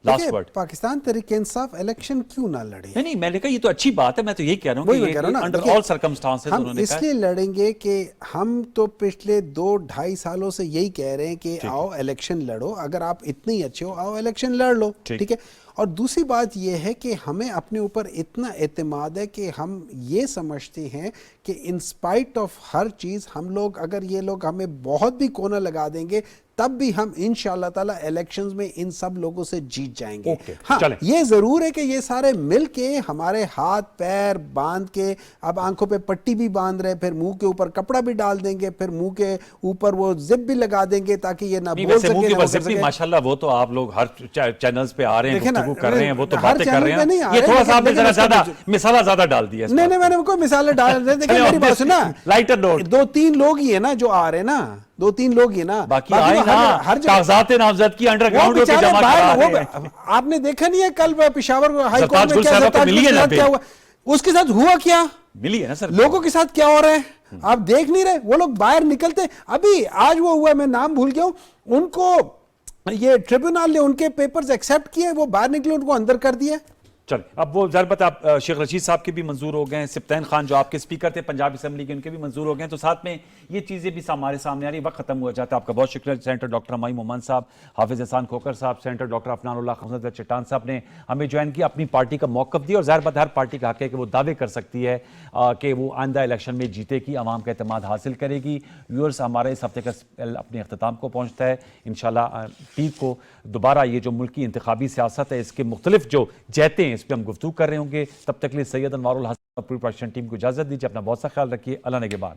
लास्ट देखिए, वर्ड। पाकिस्तान तहरीक इंसाफ इलेक्शन क्यों ना लड़े? नहीं, मैंने कहा ये तो अच्छी बात है, मैं तो यही कह रहा हूँ वही मैं कह रहा हूँ ना, अंडर देखिए, ऑल सर्कमस्टांसेस हम उन्होंने कहा इसलिए लड़ेंगे कि हम तो पिछले 2-2.5 सालों से यही कह रहे हैं कि आओ इलेक्शन लड़ो, अगर आप इतने ही अच्छे हो आओ इलेक्शन लड़ लो, ठीक है। और दूसरी बात यह है कि हमें अपने ऊपर इतना एतमाद है कि हम ये समझते हैं कि इन स्पाइट ऑफ हर चीज़ हम लोग, अगर ये लोग हमें बहुत भी कोना लगा देंगे तब भी हम इंशाअल्लाह ताला इलेक्शंस में इन सब लोगों से जीत जाएंगे। हाँ, ये जरूर है कि ये सारे मिल के हमारे हाथ पैर बांध के, अब आंखों पे पट्टी भी बांध रहे, फिर मुंह के ऊपर कपड़ा भी डाल देंगे, फिर मुंह के ऊपर वो जिप भी लगा देंगे ताकि ये ना बोल सके, ना कर सके। माशाल्लाह वो तो आप लोग हर चैनल्स पे आ रहे हैं, गुफ्तगू कर रहे हैं, वो तो हर बातें कर चैनल रहे पे नहीं हैं। आ ये रहे, थोड़ा सा आपने लेकिन जरा इसका ज्यादा जो- मिसाला ज्यादा डाल दिया इस नहीं बात नहीं, मैंने कोई मिसालें डाल रहे, देखिए मेरी बात सुना, लाइटर नोट 2-3 लोग ही है ना जो आ रहे ना, 2-3 लोग ही ना, बाकी आए तो ना, हर जगह कागजात नामजद की अंडरग्राउंड वो पे बेचारे जमा बाहर, करा वो रहे हैं। आपने देखा नहीं है कल पेशावर हाई कोर्ट सरताज में क्या गुल साहब को सरताज मिली है गुल ना साहब क्या बेल? हुआ, उसके साथ हुआ क्या, मिली है ना सर, लोगों के साथ क्या हो रहा है आप देख नहीं रहे? वो लोग बाहर निकलते, अभी आज वो हुआ, मैं नाम भूल गया हूं, उनको ये ट्रिब्यूनल ने उनके पेपर्स एक्सेप्ट किए, वो बाहर निकले, उनको अंदर कर दिया। चल अब वो ज़रबत आप शेख रशीद साहब के भी मंजूर हो गए हैं, सिप्तैन खान जो आपके स्पीकर थे पंजाब असेंबली के, उनके भी मंजूर हो गए हैं, तो साथ में ये चीज़ें भी हमारे सामने आ रही। वक्त खत्म हुआ जाता है, आपका बहुत शुक्रिया सेनेटर डॉक्टर हमायूं मोहम्मद साहब, हाफिज एहसान खोकर साहब, सेनेटर डॉक्टर अफनानुल्लाह खमसद चट्टान साहब ने हमें ज्वाइन किया, अपनी पार्टी का मौक़िफ़ दिया, और ज़ाहिर बात हर पार्टी का हक है कि वो दावे कर सकती है कि वो आइंदा इलेक्शन में जीतेगी, आवाम का एतमाद हासिल करेगी। व्यूअर्स, हमारे इस हफ्ते का अपने अख्ताम को पहुँचता है। इंशाल्लाह पीर को दोबारा ये जो मुल्की इंतखाबी सियासत है, इसके मुख्तलिफ जो जहते हैं, इस पर हम गुफ्तगू कर रहे होंगे। तब तक के लिए सैयद अनवारुल हसन पूरी प्रोडक्शन टीम को इजाज़त दीजिए, अपना बहुत सा ख्याल रखिए, अल्लाह ने के बाद।